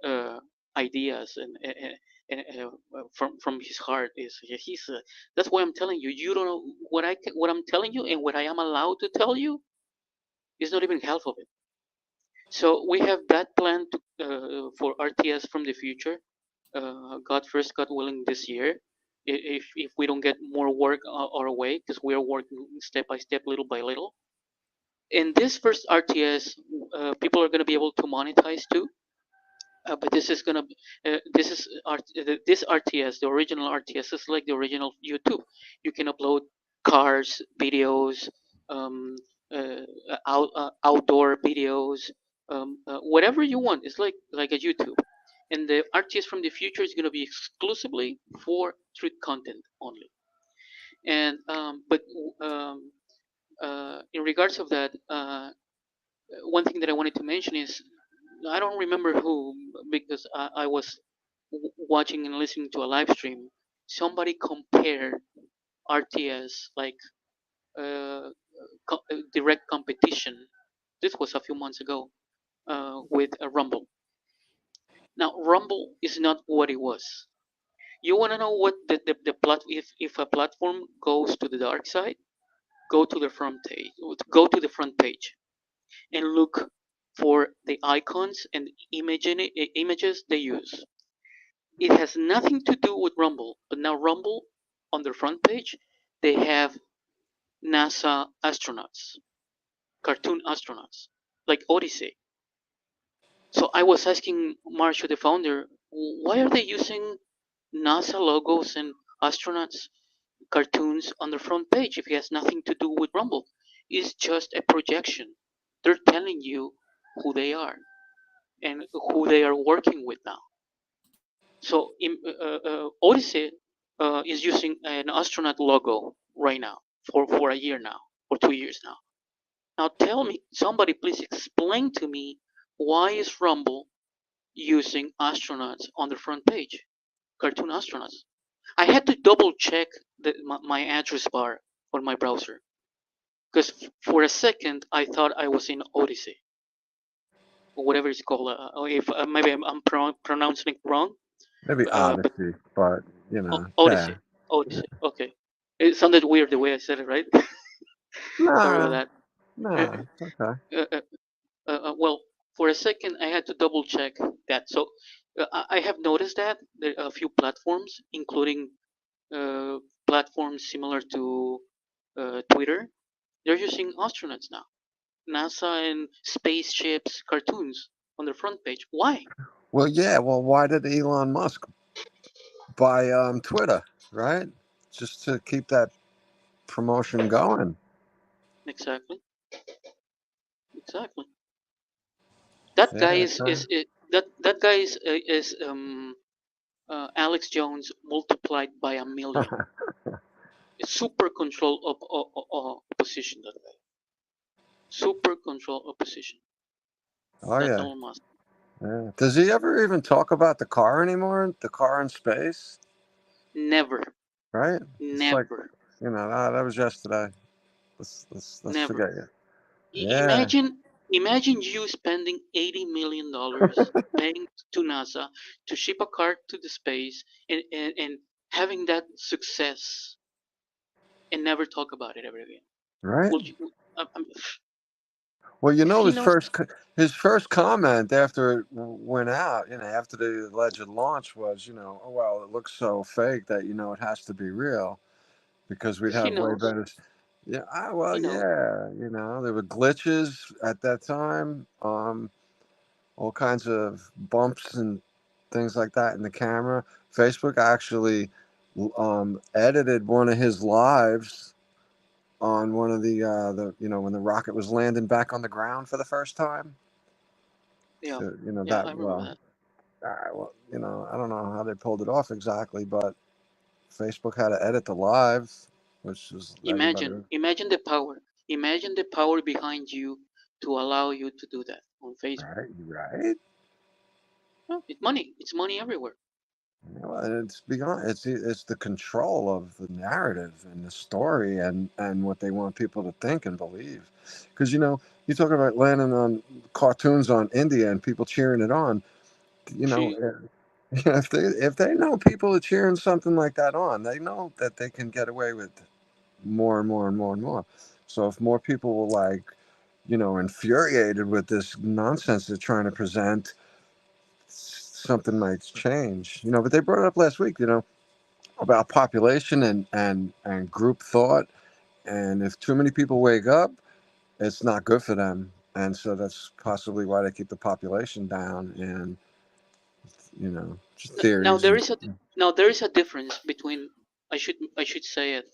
S2: ideas and from his heart. Is he's that's why I'm telling you. You don't know what I'm telling you and what I am allowed to tell you is not even half of it. So we have that plan for RTS from the future. God first, God willing, this year. If we don't get more work our way, because we are working step by step, little by little. In this first RTS, people are going to be able to monetize too. But this is gonna this RTS, the original RTS, is like the original YouTube. You can upload cars, videos, um, outdoor videos, whatever you want. It's like a YouTube. And the RTS from the future is gonna be exclusively for truth content only. And but in regards of that, one thing that I wanted to mention is I don't remember who, because I was watching and listening to a live stream. Somebody compared RTS, like uh, direct competition. This was a few months ago, with a Rumble. Now Rumble is not what it was. You want to know what if a platform goes to the dark side, go to the front page, and look for the icons and images they use. It has nothing to do with Rumble, but now Rumble, on their front page, they have NASA astronauts, cartoon astronauts, like Odyssey. So I was asking Marcio, the founder, why are they using NASA logos and astronauts cartoons on the front page if it has nothing to do with Rumble? It's just a projection. They're telling you who they are and who they are working with now. So Odyssey is using an astronaut logo right now for a year now, or 2 years now. Now tell me, somebody please explain to me, why is Rumble using astronauts on the front page, cartoon astronauts? I had to double check my address bar on my browser, because for a second I thought I was in Odyssey, or whatever it's called. If maybe I'm pronouncing it wrong.
S4: Maybe
S2: But
S4: Odyssey, but you know,
S2: Odyssey,
S4: yeah.
S2: Odyssey. Okay, it sounded weird the way I said it, right? Sorry about that.
S4: Nah, it's okay.
S2: Well, for a second, I had to double check that. So I have noticed that there are a few platforms, including platforms similar to Twitter, they're using astronauts now, NASA and spaceships, cartoons on their front page. Why?
S4: Well, yeah. Well, why did Elon Musk buy Twitter? Right, just to keep that promotion going.
S2: Exactly. Exactly. That guy
S4: Yeah,
S2: is that guy is Alex Jones multiplied by a million. Super control of opposition, that guy. Super control opposition.
S4: oh
S2: That's
S4: yeah.
S2: Elon Musk.
S4: Yeah. Does he ever even talk about the car anymore? The car in space,
S2: Never.
S4: right? It's like,
S2: Never.
S4: that was yesterday. Let's
S2: Never.
S4: forget it. Yeah.
S2: Imagine you spending $80 million paying to NASA to ship a car to the space, and having that success and never talk about it ever again.
S4: Right.
S2: Would you,
S4: Well,
S2: if he
S4: his
S2: knows,
S4: first comment after it went out, after the alleged launch was, oh well, it looks so fake that it has to be real because we'd
S2: he
S4: have way
S2: knows,
S4: better. Yeah. Well,
S2: he knows.
S4: yeah. There were glitches at that time. All kinds of bumps and things like that in the camera. Facebook actually edited one of his lives on one of the when the rocket was landing back on the ground for the first time.
S2: Yeah,
S4: So,
S2: yeah, I remember that.
S4: well, I don't know how they pulled it off exactly, but Facebook had to edit the live, which was everybody.
S2: Imagine the power. Imagine the power behind you to allow you to do that on Facebook.
S4: Right.
S2: Well, it's money. It's money everywhere.
S4: And it's beyond. It's the control of the narrative and the story and what they want people to think and believe. Because you talk about landing on cartoons on India and people cheering it on.
S2: Gee.
S4: If they know people are cheering something like that on, they know that they can get away with more and more and more and more. So if more people were infuriated with this nonsense they're trying to present, something might change. But they brought it up last week. About population and group thought, and if too many people wake up, it's not good for them, and so that's possibly why they keep the population down, and just
S2: Now
S4: theories.
S2: there is a difference between, I should say it,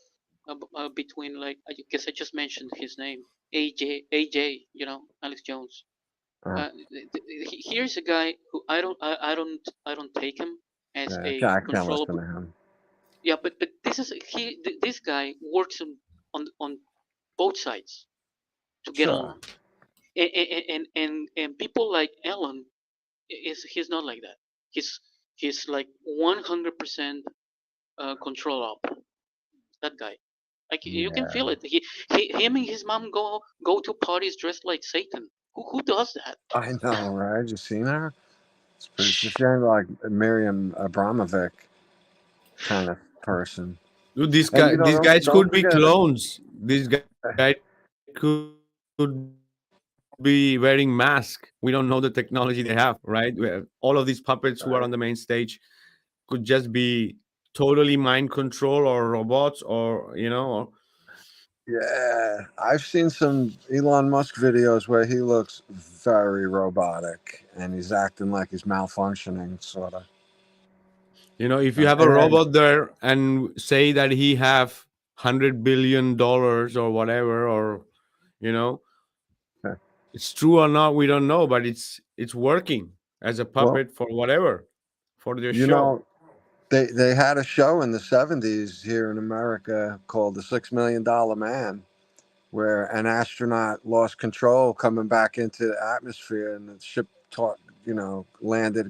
S2: between, like, I guess I just mentioned his name, AJ, Alex Jones. Here's a guy who I don't take him as a
S4: I can't listen
S2: controllable.
S4: to him.
S2: Yeah, but this guy works on both sides to get
S4: Sure.
S2: along. and people like Elon he's not like that. He's like 100% control up. That guy. Like you can feel
S4: Yeah,
S2: it. Him and his mom go to parties dressed like Satan. Who does that?
S4: I know, right? You seen her? It's pretty. She's kind of like Miriam Abramovic kind of person.
S3: Dude,
S4: And you know,
S3: these guys
S4: don't
S3: could be
S4: forget it.
S3: clones. This guy could be wearing mask. We don't know the technology they have, right? All of these puppets who are on the main stage could just be totally mind control or robots or or
S4: Yeah, I've seen some Elon Musk videos where he looks very robotic and he's acting like he's malfunctioning, sort of.
S3: if you have a
S4: And
S3: robot there and say that he have $100 billion or whatever, or you know it's true or not, we don't know, but it's working as a
S4: well,
S3: puppet for whatever, for their
S4: you
S3: show.
S4: know, they had a show in the 70s here in America called The $6 Million Man, where an astronaut lost control coming back into the atmosphere and the ship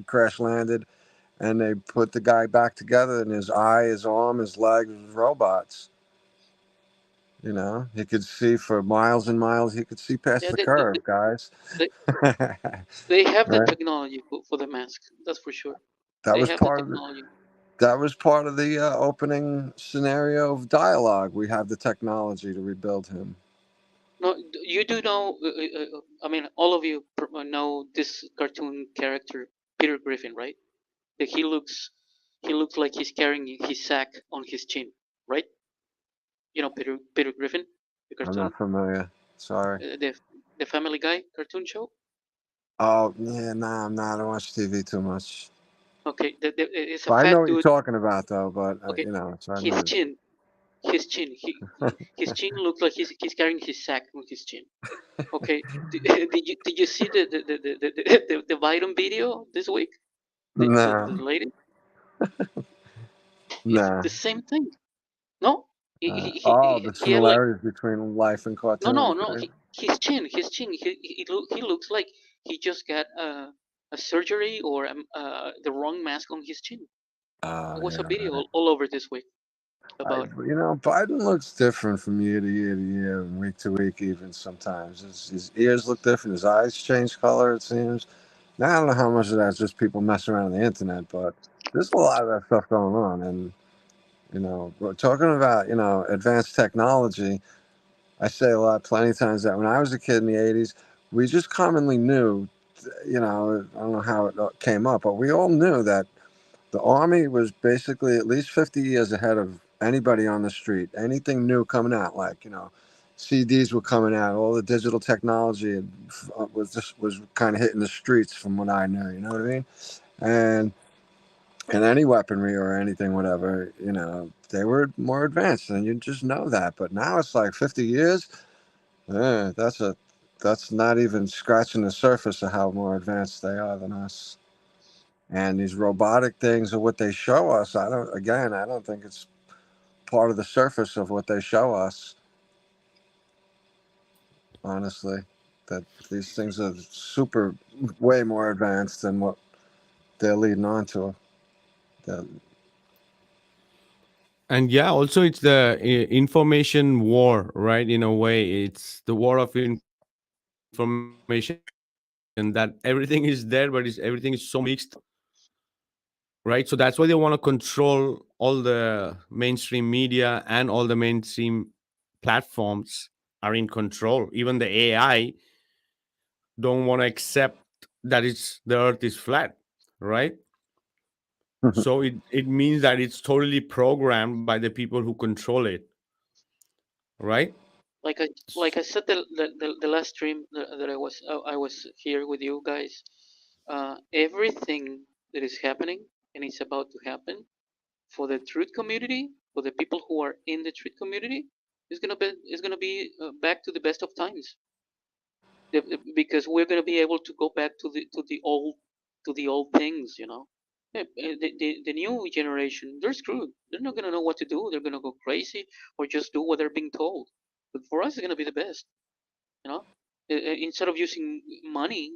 S4: crash landed, and they put the guy back together and his eye, his arm, his leg was robots. He could see for miles and miles. He could see past
S2: Yeah,
S4: the curve, guys.
S2: they, they have the
S4: Right?
S2: technology for the mask. That's for sure.
S4: That
S2: They
S4: was
S2: have the
S4: part of the
S2: technology.
S4: that was part of the opening scenario of dialogue. We have the technology to rebuild him.
S2: No, you do know. I mean, all of you know this cartoon character, Peter Griffin, right? That he looks like he's carrying his sack on his chin, right? You know Peter Griffin, the
S4: I'm
S2: cartoon,
S4: not familiar. Sorry.
S2: the Family Guy cartoon show.
S4: Oh yeah, nah, I'm not. I watch TV too much.
S2: Okay, it's a
S4: But I know
S2: fat
S4: what you're
S2: dude.
S4: talking about, though. But
S2: Okay,
S4: so I
S2: his
S4: know.
S2: chin, his chin, his chin looks like he's carrying his sack on his chin. Okay, did you see the Biden video this week? The
S4: No,
S2: lady. It's
S4: nah.
S2: the same thing. No,
S4: The
S2: he had like
S4: similarities between life and
S2: no
S4: cartoons,
S2: no
S4: right?
S2: his chin he looks like he just got a surgery or the wrong mask on his chin.
S4: Oh
S2: There was a
S4: yeah,
S2: video
S4: right.
S2: all over this week about
S4: Biden looks different from year to year to year, and week to week, even sometimes. His ears look different. His eyes change color, it seems. Now, I don't know how much of that's just people messing around on the internet, but there's a lot of that stuff going on. And, we're talking about, advanced technology. I say a lot, plenty of times, that when I was a kid in the 80s, we just commonly knew, I don't know how it came up, but we all knew that the Army was basically at least 50 years ahead of anybody on the street. Anything new coming out, like, CDs were coming out, all the digital technology was kind of hitting the streets from what I knew, you know what I mean? And any weaponry or anything, whatever, they were more advanced, and you just know that. But now it's like 50 years. That's not even scratching the surface of how more advanced they are than us. And these robotic things are what they show us. I don't think it's part of the surface of what they show us, honestly. That these things are way more advanced than what they're leading on to.
S3: And yeah, also it's the information war, right? In a way, it's the war of information, that everything is there, but everything is so mixed, right? So that's why they want to control all the mainstream media, and all the mainstream platforms are in control. Even the AI don't want to accept that the earth is flat, right? So it means that it's totally programmed by the people who control it, right?
S2: like I said the last stream that I was here with you guys. Everything that is happening and is about to happen for the truth community, for the people who are in the truth community, is gonna be back to the best of times. Because we're gonna be able to go back to the old things, you know. The new generation, they're screwed. They're not gonna know what to do. They're gonna go crazy or just do what they're being told. But for us, it's gonna be the best, you know. instead of using money,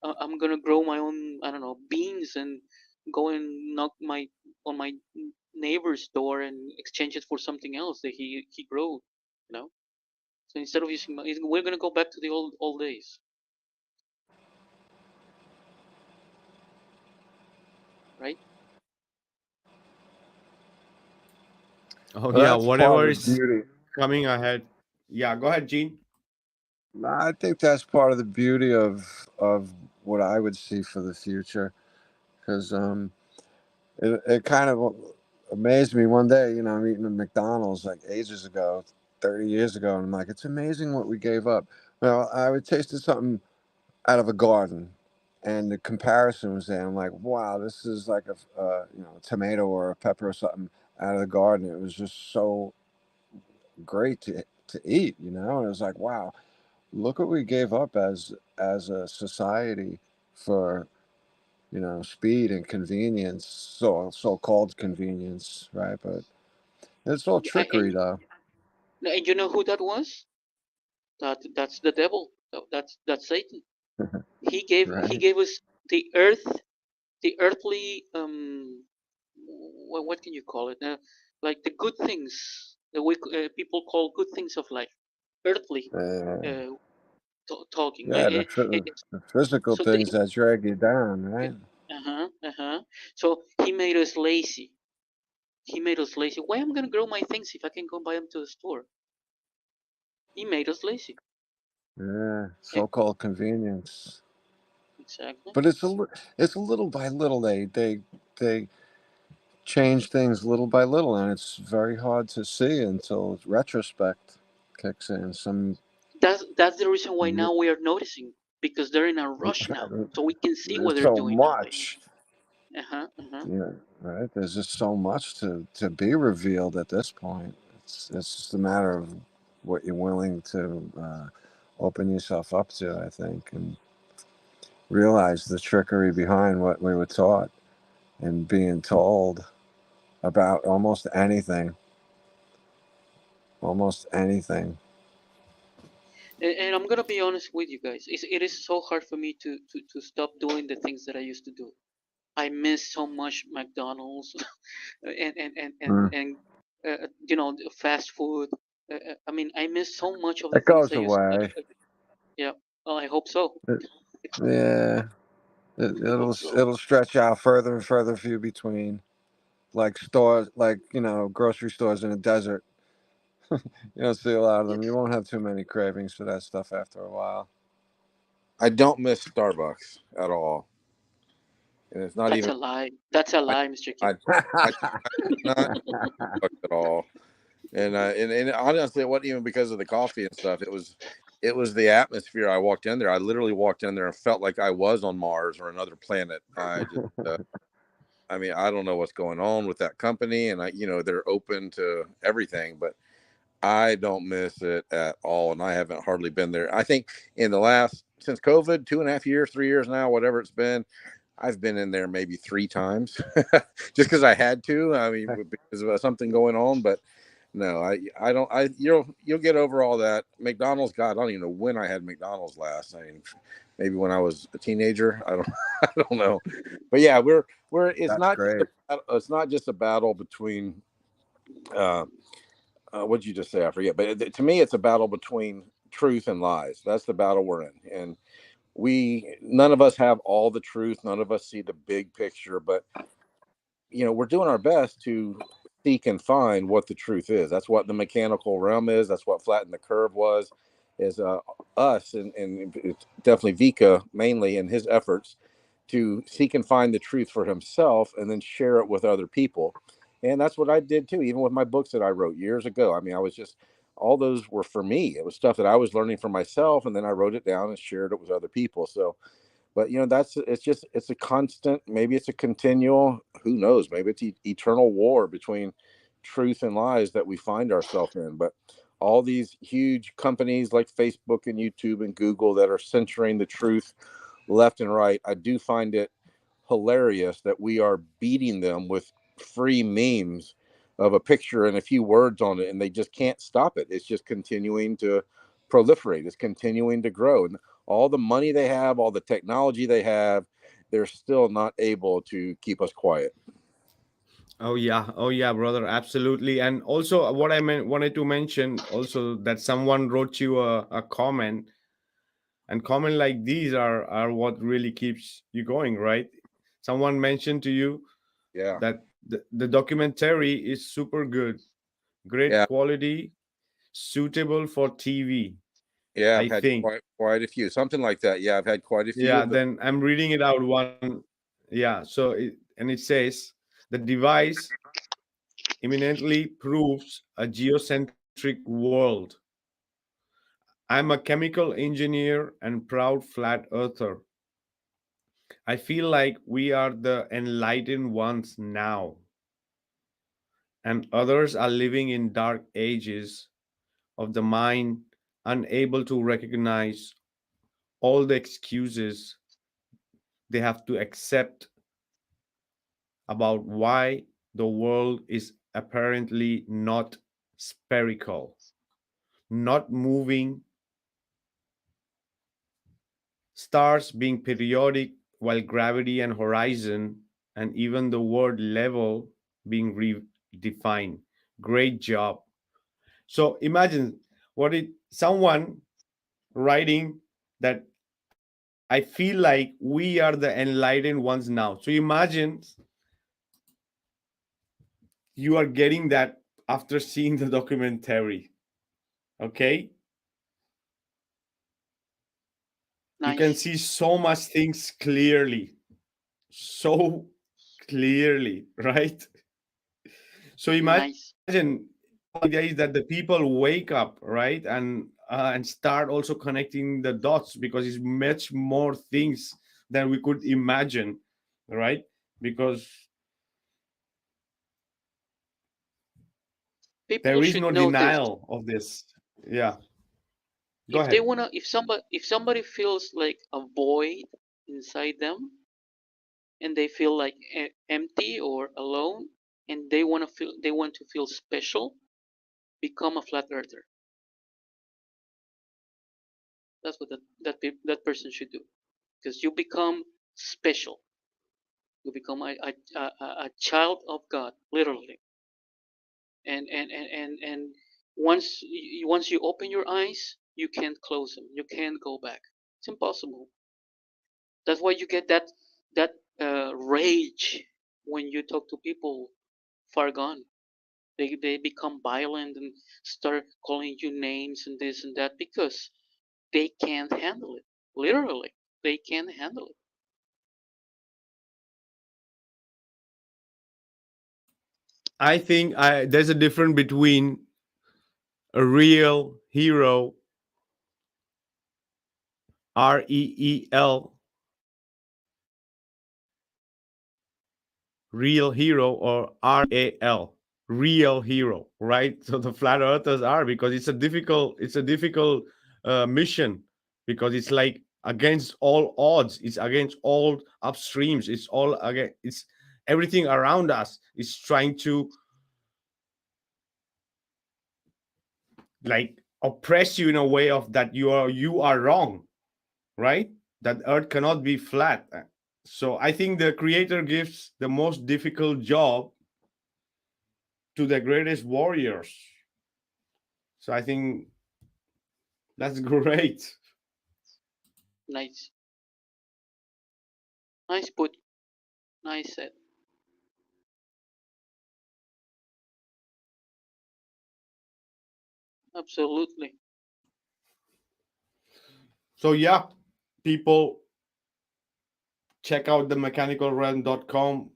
S2: I'm gonna grow my own, I don't know, beans and go and knock on my neighbor's door and exchange it for something else that he grew. So instead of using money, we're gonna go back to the old days, right?
S3: Oh
S4: Well,
S3: yeah,
S4: that's part
S3: whatever
S4: of the
S3: is
S4: beauty.
S3: coming ahead. Yeah, go ahead, Gene.
S4: I think that's part of the beauty of what I would see for the future, because it kind of amazed me one day. I'm eating at McDonald's like ages ago, 30 years ago, and I'm like, it's amazing what we gave up. Well, I would tasted something out of a garden, and the comparison was there. I'm like, wow, this is like a tomato or a pepper or something out of the garden. It was just so great to eat, and it was like, wow, look what we gave up as a society for speed and convenience, so-called convenience, right? But it's all trickery, though.
S2: And you know who that was? That's the devil. That's Satan. He gave
S4: Right.
S2: us the earthly what can you call it? Like the good things that people call good things of life, earthly talking.
S4: Yeah, the physical
S2: So
S4: things that drag you down, right?
S2: So he made us lazy. Why am I gonna grow my things if I can go buy them to the store? He made us lazy.
S4: Yeah, so-called convenience.
S2: Exactly.
S4: But it's a little by little. They change things little by little, and it's very hard to see until retrospect kicks in.
S2: That's the reason why now we are noticing, because they're in a rush now, so we can see what
S4: There's
S2: they're
S4: so
S2: doing
S4: much.
S2: nowadays.
S4: Yeah, right. There's just so much to be revealed at this point. It's just a matter of what you're willing to open yourself up to, I think, and realize the trickery behind what we were taught and being told about almost anything. Almost anything.
S2: And I'm gonna be honest with you guys. It is so hard for me to stop doing the things that I used to do. I miss so much McDonald's and fast food. I mean, I miss so much of the
S4: It
S2: things
S4: goes
S2: I used.
S4: away.
S2: Yeah. Well, I hope so.
S4: Yeah. It'll stretch out further and further few between, like stores, like grocery stores in a desert. You don't see a lot of them. You won't have too many cravings for that stuff after a while.
S5: I don't miss Starbucks at all, and it's not
S2: That's
S5: even.
S2: a lie. That's a lie, Mr. Kim.
S5: I not Starbucks at all, and honestly, it wasn't even because of the coffee and stuff. It was the atmosphere. I walked in there. I literally walked in there and felt like I was on Mars or another planet. I just. I mean, I don't know what's going on with that company, and they're open to everything, but I don't miss it at all, and I haven't hardly been there. I think in the last since COVID, 2.5 years, 3 years now, whatever it's been, I've been in there maybe 3 times, just because I had to. I mean, because of something going on, but no, I don't. You'll get over all that. McDonald's, God, I don't even know when I had McDonald's last. I mean, maybe when I was a teenager. I don't know, but yeah, we're it's
S4: That's
S5: not
S4: great.
S5: it's not just a battle between. What did you just say? I forget. But to me, it's a battle between truth and lies. That's the battle we're in, and none of us have all the truth. None of us see the big picture, but we're doing our best to seek and find what the truth is. That's what the mechanical realm is. That's what Flatten the Curve was, is us and it's definitely Vikka mainly in his efforts to seek and find the truth for himself and then share it with other people. And that's what I did too, even with my books that I wrote years ago. I mean, all those were for me. It was stuff that I was learning for myself, and then I wrote it down and shared it with other people. So, but it's a constant, maybe it's a continual, who knows, maybe it's eternal war between truth and lies that we find ourselves in. But all these huge companies like Facebook and YouTube and Google that are censoring the truth left and right, I do find it hilarious that we are beating them with free memes of a picture and a few words on it, and they just can't stop it. It's just continuing to proliferate. It's continuing to grow, and all the money they have, all the technology they have, they're still not able to keep us quiet.
S3: Oh yeah, brother, absolutely. And also, what I wanted to mention also that someone wrote you a comment, and comment like these are what really keeps you going, right? Someone mentioned to you
S5: Yeah,
S3: that the documentary is super good, great
S5: yeah,
S3: quality, suitable for TV.
S5: yeah. I've
S3: I
S5: had
S3: think.
S5: quite a few, something like that. Yeah, I've had quite a few
S3: Yeah,
S5: of them.
S3: then I'm reading it out one. Yeah, so it says the device imminently proves a geocentric world. I'm a chemical engineer and proud flat earther. I feel like we are the enlightened ones now, and others are living in dark ages of the mind, unable to recognize all the excuses they have to accept about why the world is apparently not spherical, not moving, stars being periodic, while gravity and horizon and even the word level being redefined. Great job. So imagine what it someone writing that I feel like we are the enlightened ones now. So imagine you are getting that after seeing the documentary. Okay, you can
S2: Nice.
S3: see so much things clearly, so clearly, right? So
S2: Nice.
S3: imagine idea is that the people wake up, right, and start also connecting the dots, because it's much more things than we could imagine, right? Because
S2: People
S3: there is
S2: should
S3: no
S2: know this.
S3: denial of this. Yeah, go
S2: If they
S3: ahead.
S2: wanna, if somebody feels like a void inside them, and they feel like empty or alone, and they want to feel special, become a flat earther. That's what that person should do, because you become special. You become a child of God, literally. And once you open your eyes, you can't close them. You can't go back. It's impossible. That's why you get that rage when you talk to people far gone. They become violent and start calling you names and this and that, because they can't handle it. Literally, they can't handle it.
S3: I think there's a difference between a real hero, real hero, or RAL, real hero, right? So the flat earthers are, because it's a difficult mission, because it's like against all odds, it's against all upstreams, it's all again, it's everything around us is trying to like oppress you in a way of that you are wrong, right? That earth cannot be flat. So I think the creator gives the most difficult job to the greatest warriors. So I think that's great.
S2: Nice, nice put, nice said. Absolutely.
S3: So yeah, people, check out the mechanicalrealm.com,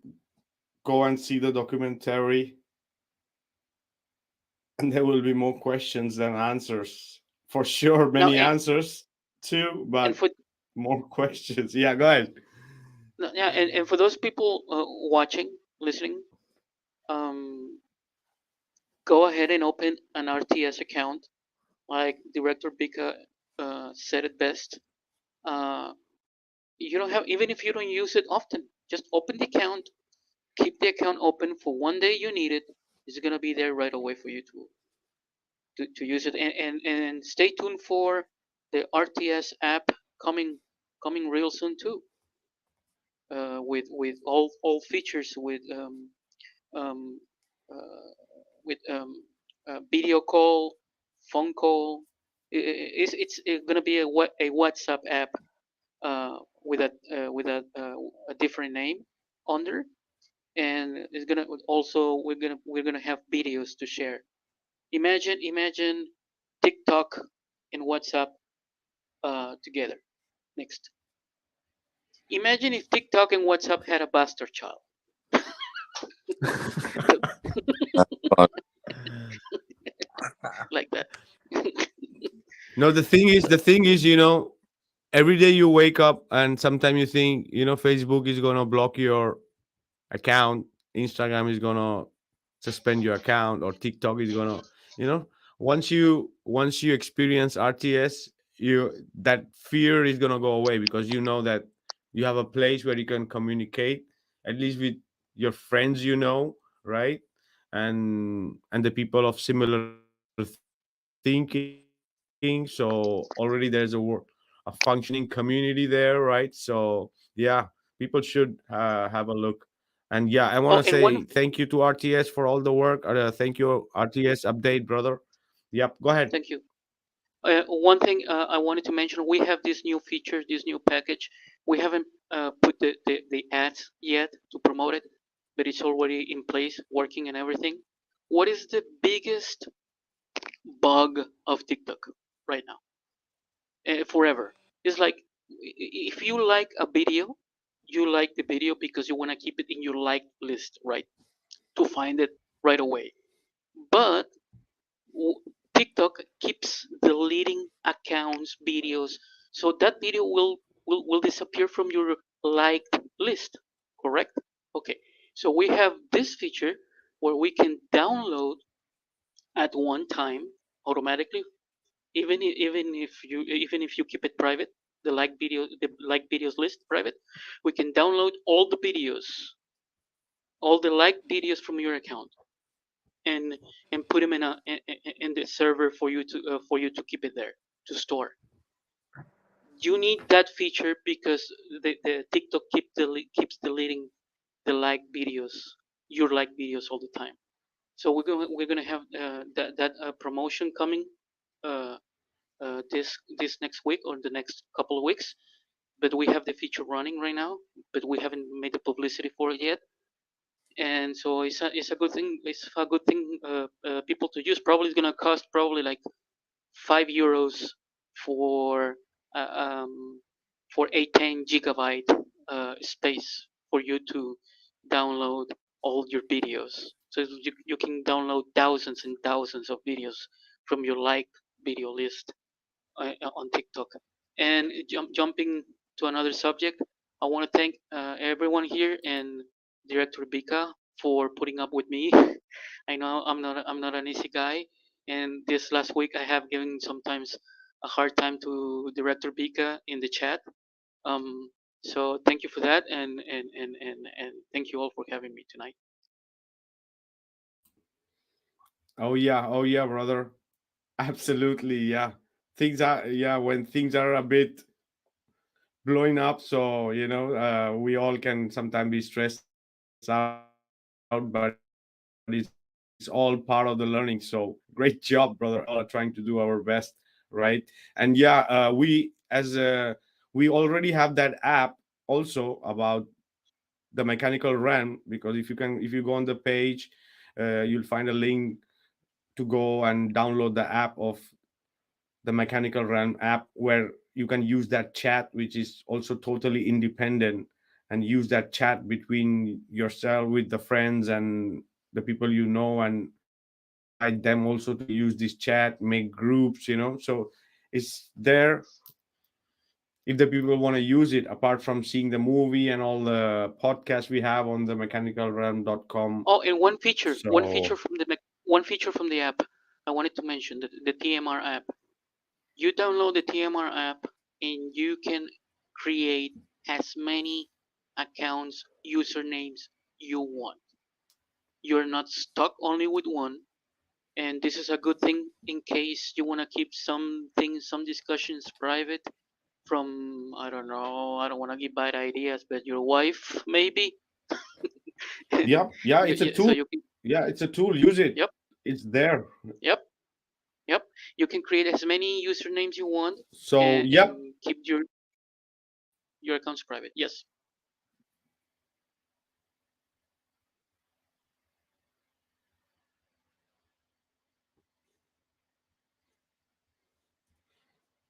S3: go and see the documentary, and there will be more questions than answers. For sure,
S2: Now,
S3: many answers too,
S2: and
S3: but
S2: for
S3: more questions. Yeah, go ahead.
S2: yeah, and for those people watching, listening, um, go ahead and open an RTS account, like Director Bika said it best. Uh, you don't have, even if you don't use it often, just open the account, keep the account open for one day you need it. It's gonna be there right away for you to use it. And stay tuned for the RTS app coming real soon too. With all features um, uh, with video call, phone call. It's gonna be a WhatsApp app with a different name under, and it's gonna also we're gonna have videos to share. Imagine TikTok and WhatsApp together. Next, imagine if TikTok and WhatsApp had a bastard child. Like that.
S3: No, the thing is, every day you wake up and sometimes you think, Facebook is gonna block your account, Instagram is gonna suspend your account, or TikTok is gonna, you know, once you experience RTS, that fear is gonna go away, because you know that you have a place where you can communicate, at least with your friends, right? And the people of similar thinking. So already there's a functioning community there, right? So yeah, people should have a look. And yeah, I want to say
S2: Oh,
S3: thank
S2: and
S3: you to
S2: one
S3: RTS for all the work. Thank you, RTS update, brother. Yep, go ahead.
S2: Thank you. One thing I wanted to mention: we have this new feature, this new package. We haven't put the ads yet to promote it, but it's already in place, working and everything. What is the biggest bug of TikTok right now? Forever. It's like if you like a video, you like the video because you want to keep it in your like list, right? To find it right away. But TikTok keeps deleting accounts, videos, so that video will disappear from your liked list. Correct? Okay. So we have this feature where we can download at one time automatically, even if you keep it private, the like videos list private. We can download all the like videos from your account, and put them in the server for you to keep it there to store. You need that feature because the TikTok keeps deleting the like videos, your like videos all the time. So we're gonna have that promotion coming uh, this next week or the next couple of weeks. But we have the feature running right now, but we haven't made the publicity for it yet. And so it's a good thing. It's a good thing people to use. Probably it's gonna cost probably like €5 for uh, um, for a 10 GB space for you to download all your videos. So you can download thousands and thousands of videos from your like video list on TikTok. And jumping to another subject, I want to thank everyone here and Director Vikka for putting up with me. I know I'm not an easy guy, and this last week I have given sometimes a hard time to Director Vikka in the chat. Um, so thank you for that, and thank you all for having me tonight.
S3: Oh yeah, brother. Absolutely, yeah. Things are, yeah, when things are a bit blowing up, so we all can sometimes be stressed out, but it's all part of the learning. So great job, brother. All are trying to do our best, right? And yeah, we already have that app also about the mechanical realm, because if you go on the page, you'll find a link to go and download the app of the mechanical realm app, where you can use that chat, which is also totally independent, and use that chat between yourself with the friends and the people, and invite them also to use this chat, make groups, so it's there if the people want to use it, apart from seeing the movie and all the podcasts we have on the mechanicalrealm.com.
S2: Oh, and one feature,
S3: So
S2: one feature from the app I wanted to mention, the TMR app. You download the TMR app and you can create as many accounts, usernames you want. You're not stuck only with one, And this is a good thing in case you want to keep some things, some discussions private from, I don't know, I don't want to give bad ideas, but your wife maybe.
S3: Yep. Yeah, it's a
S2: So
S3: tool.
S2: you can,
S3: Yeah, it's a tool. Use it.
S2: yep,
S3: It's there.
S2: yep, yep. You can create as many usernames you want
S3: So, yep.
S2: and keep your accounts private. Yes.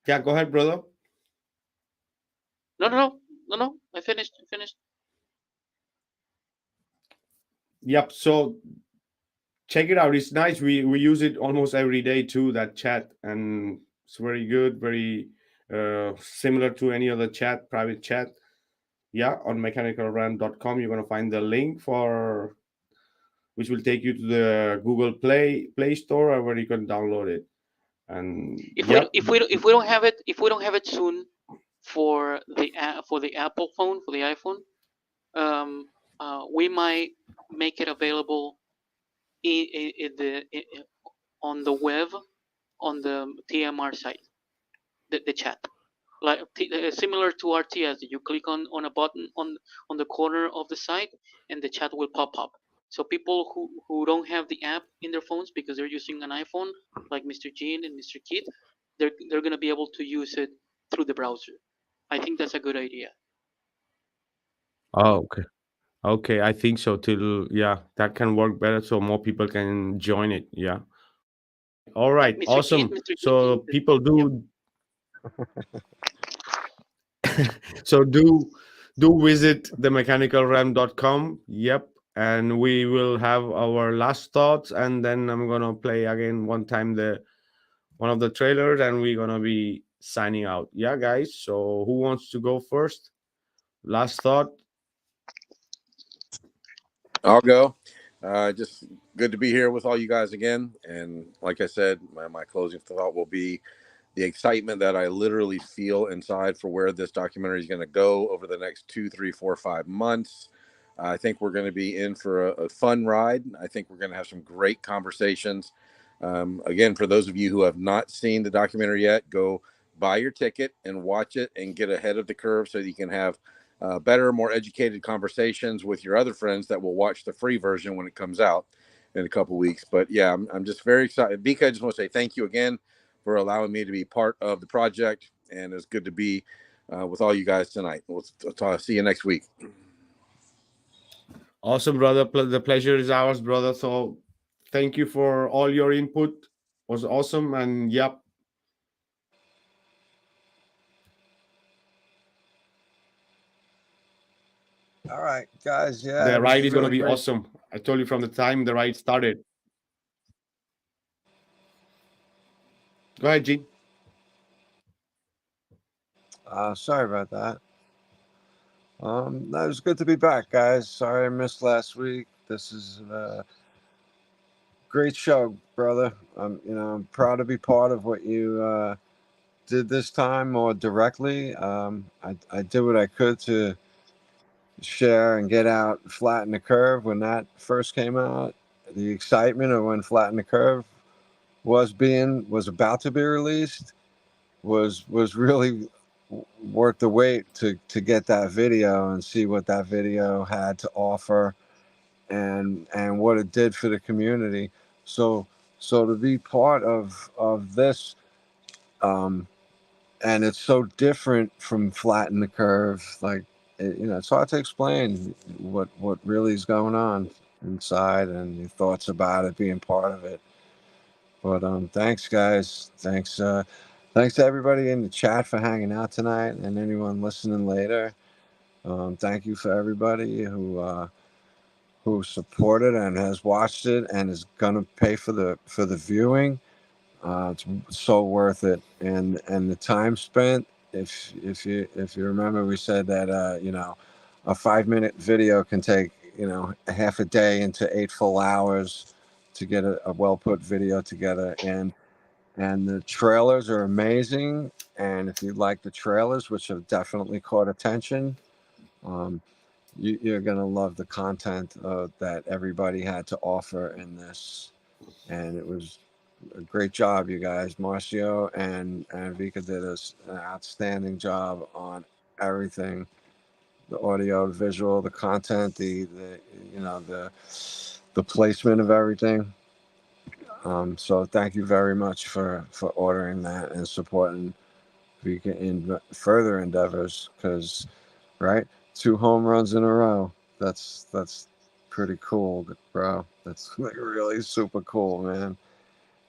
S3: Yeah, go ahead, brother.
S2: No. I finished.
S3: Yep. So check it out. It's nice. We use it almost every day too, that chat, and it's very good, very similar to any other chat, private chat. Yeah, on mechanicalrealm.com you're going to find the link for which will take you to the Google Play Store, or where you can download it. And
S2: If
S3: yep.
S2: we don't have it soon for the Apple phone, for the iPhone, we might make it available on the web, on the TMR site, the chat, like similar to RTS. You click on a button on the corner of the site, and the chat will pop up. So people who don't have the app in their phones because they're using an iPhone, like Mr. Gene and Mr. Kid, they're gonna be able to use it through the browser. I think that's a good idea.
S3: Oh, okay. Okay, I think so too. Yeah, that can work better so more people can join it. Yeah. All right.
S2: Mr.
S3: Awesome.
S2: Mr.
S3: So
S2: Kid,
S3: people do so do visit themechanicalrealm.com. Yep. And we will have our last thoughts, and then I'm gonna play again one time one of the trailers, and we're gonna be signing out. Yeah, guys. So who wants to go first? Last thought.
S5: I'll go. Just good to be here with all you guys again. And like I said, my closing thought will be the excitement that I literally feel inside for where this documentary is going to go over the next 2, 3, 4, 5 months. I think we're going to be in for a fun ride. I think we're going to have some great conversations. Again, for those of you who have not seen the documentary yet, go buy your ticket and watch it and get ahead of the curve so that you can have better, more educated conversations with your other friends that will watch the free version when it comes out in a couple weeks. But yeah, I'm just very excited. Vikka, I just want to say thank you again for allowing me to be part of the project, and it's good to be with all you guys tonight. We'll see you next week.
S3: Awesome, brother. The pleasure is ours, brother. So thank you for all your input. It was awesome. And yep.
S4: All right, guys. Yeah,
S3: The
S4: it was
S3: ride is going to
S4: really
S3: be
S4: great.
S3: awesome. I told you from the time the ride started. Go ahead, Gene.
S4: Sorry about that. That was good to be back, guys. Sorry I missed last week. This is a great show, brother. I'm proud to be part of what you did this time more directly. I did what I could to share and get out Flatten the Curve when that first came out. The excitement of when Flatten the Curve was about to be released was really worth the wait to get that video and see what that video had to offer and what it did for the community. So to be part of this, and it's so different from Flatten the Curve, like it's hard to explain what really is going on inside and your thoughts about it, being part of it. But thanks, guys. Thanks to everybody in the chat for hanging out tonight, and anyone listening later. Thank you for everybody who supported and has watched it and is gonna pay for the viewing. It's so worth it, and the time spent. If you remember, we said that a 5-minute video can take half a day into 8 full hours to get a well put video together, and the trailers are amazing. And if you like the trailers, which have definitely caught attention, you're gonna love the content that everybody had to offer in this and it was a great job, you guys. Marcio and Vikka did an outstanding job on everything: the audio, the visual, the content, the placement of everything. So thank you very much for ordering that and supporting Vikka in further endeavors, because, right, 2 home runs in a row. That's pretty cool, bro. That's like really super cool, man.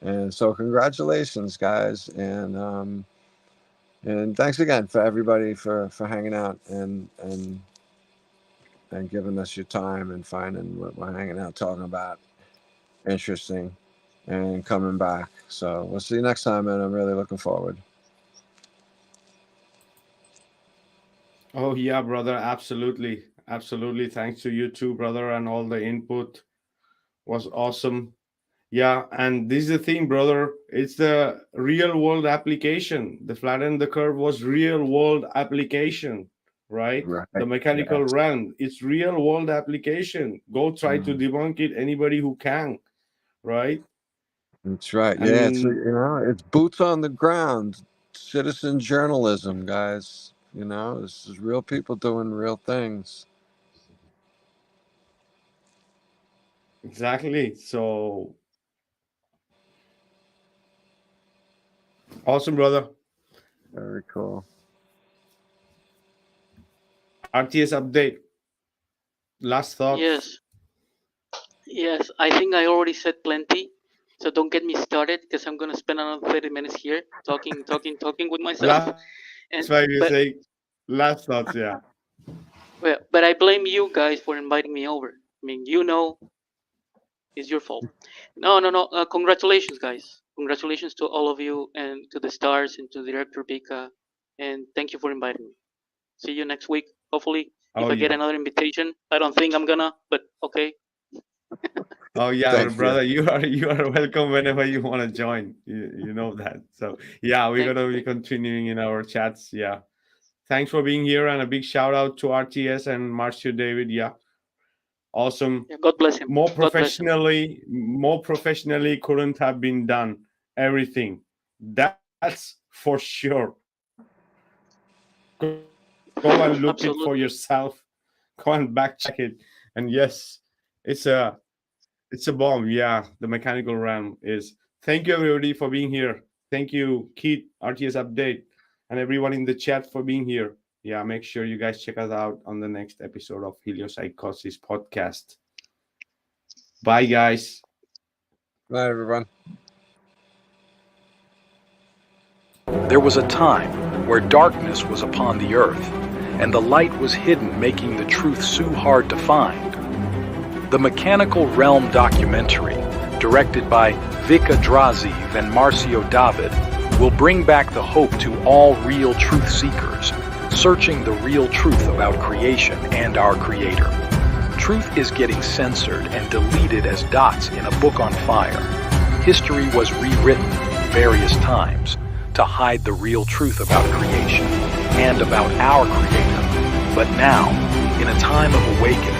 S4: And so congratulations, guys, and thanks again for everybody for hanging out and giving us your time and finding what we're hanging out talking about interesting and coming back. So we'll see you next time, and I'm really looking forward.
S3: Oh yeah, brother, absolutely. Thanks to you too, brother, and all the input was awesome. Yeah, and this is the thing, brother. It's the real world application. The flatten the curve was real world application, right? The mechanical realm, it's real world application. Go try to debunk it, anybody who can, right?
S4: That's right. Yeah, it's boots on the ground, citizen journalism, guys. This is real people doing real things.
S3: Exactly. So awesome, brother.
S4: Very cool.
S3: RTS update. Last thoughts.
S2: Yes, I think I already said plenty, so don't get me started, because I'm gonna spend another 30 minutes here talking with myself.
S3: That's why you say last thoughts, yeah.
S2: Well, but I blame you guys for inviting me over. I mean, it's your fault. No. Congratulations, guys. Congratulations to all of you, and to the stars, and to Director Vikka, and thank you for inviting me. See you next week, hopefully. If I get another invitation. I don't think I'm gonna, but okay.
S3: Oh yeah, brother, you are welcome whenever you want to join. You know that. So yeah, we're gonna be continuing in our chats. Yeah, thanks for being here, and a big shout out to RTS and Marcio David. Yeah, awesome.
S2: Yeah, God bless him.
S3: More professionally couldn't have been done. Everything. That's for sure. Go and look it for yourself. Go and back check it. And yes, it's a bomb. Yeah, the mechanical realm is. Thank you everybody for being here. Thank you, Keith, RTS Update, and everyone in the chat for being here. Yeah, make sure you guys check us out on the next episode of Heliopsychosis podcast. Bye, guys.
S4: Bye, everyone.
S6: There was a time where darkness was upon the earth, and the light was hidden, making the truth so hard to find. The Mechanical Realm documentary, directed by Vikka Draziv and Marcio David, will bring back the hope to all real truth seekers, searching the real truth about creation and our Creator. Truth is getting censored and deleted as dots in a book on fire. History was rewritten various times to hide the real truth about creation and about our Creator. But now, in a time of awakening,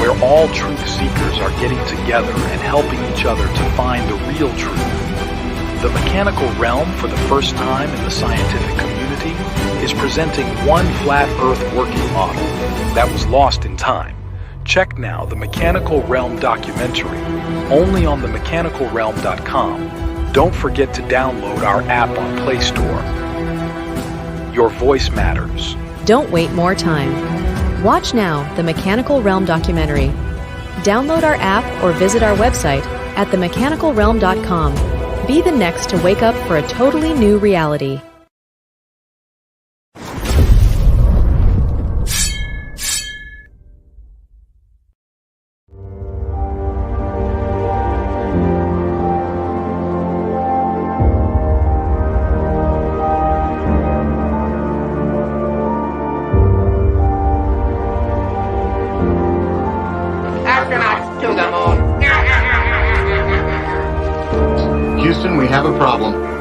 S6: where all truth seekers are getting together and helping each other to find the real truth, the Mechanical Realm, for the first time in the scientific community, is presenting one flat Earth working model that was lost in time. Check now the Mechanical Realm documentary, only on themechanicalrealm.com. Don't forget to download our app on Play Store. Your voice matters.
S7: Don't wait more time. Watch now the Mechanical Realm documentary. Download our app or visit our website at themechanicalrealm.com. Be the next to wake up for a totally new reality.
S1: Houston, we have a problem.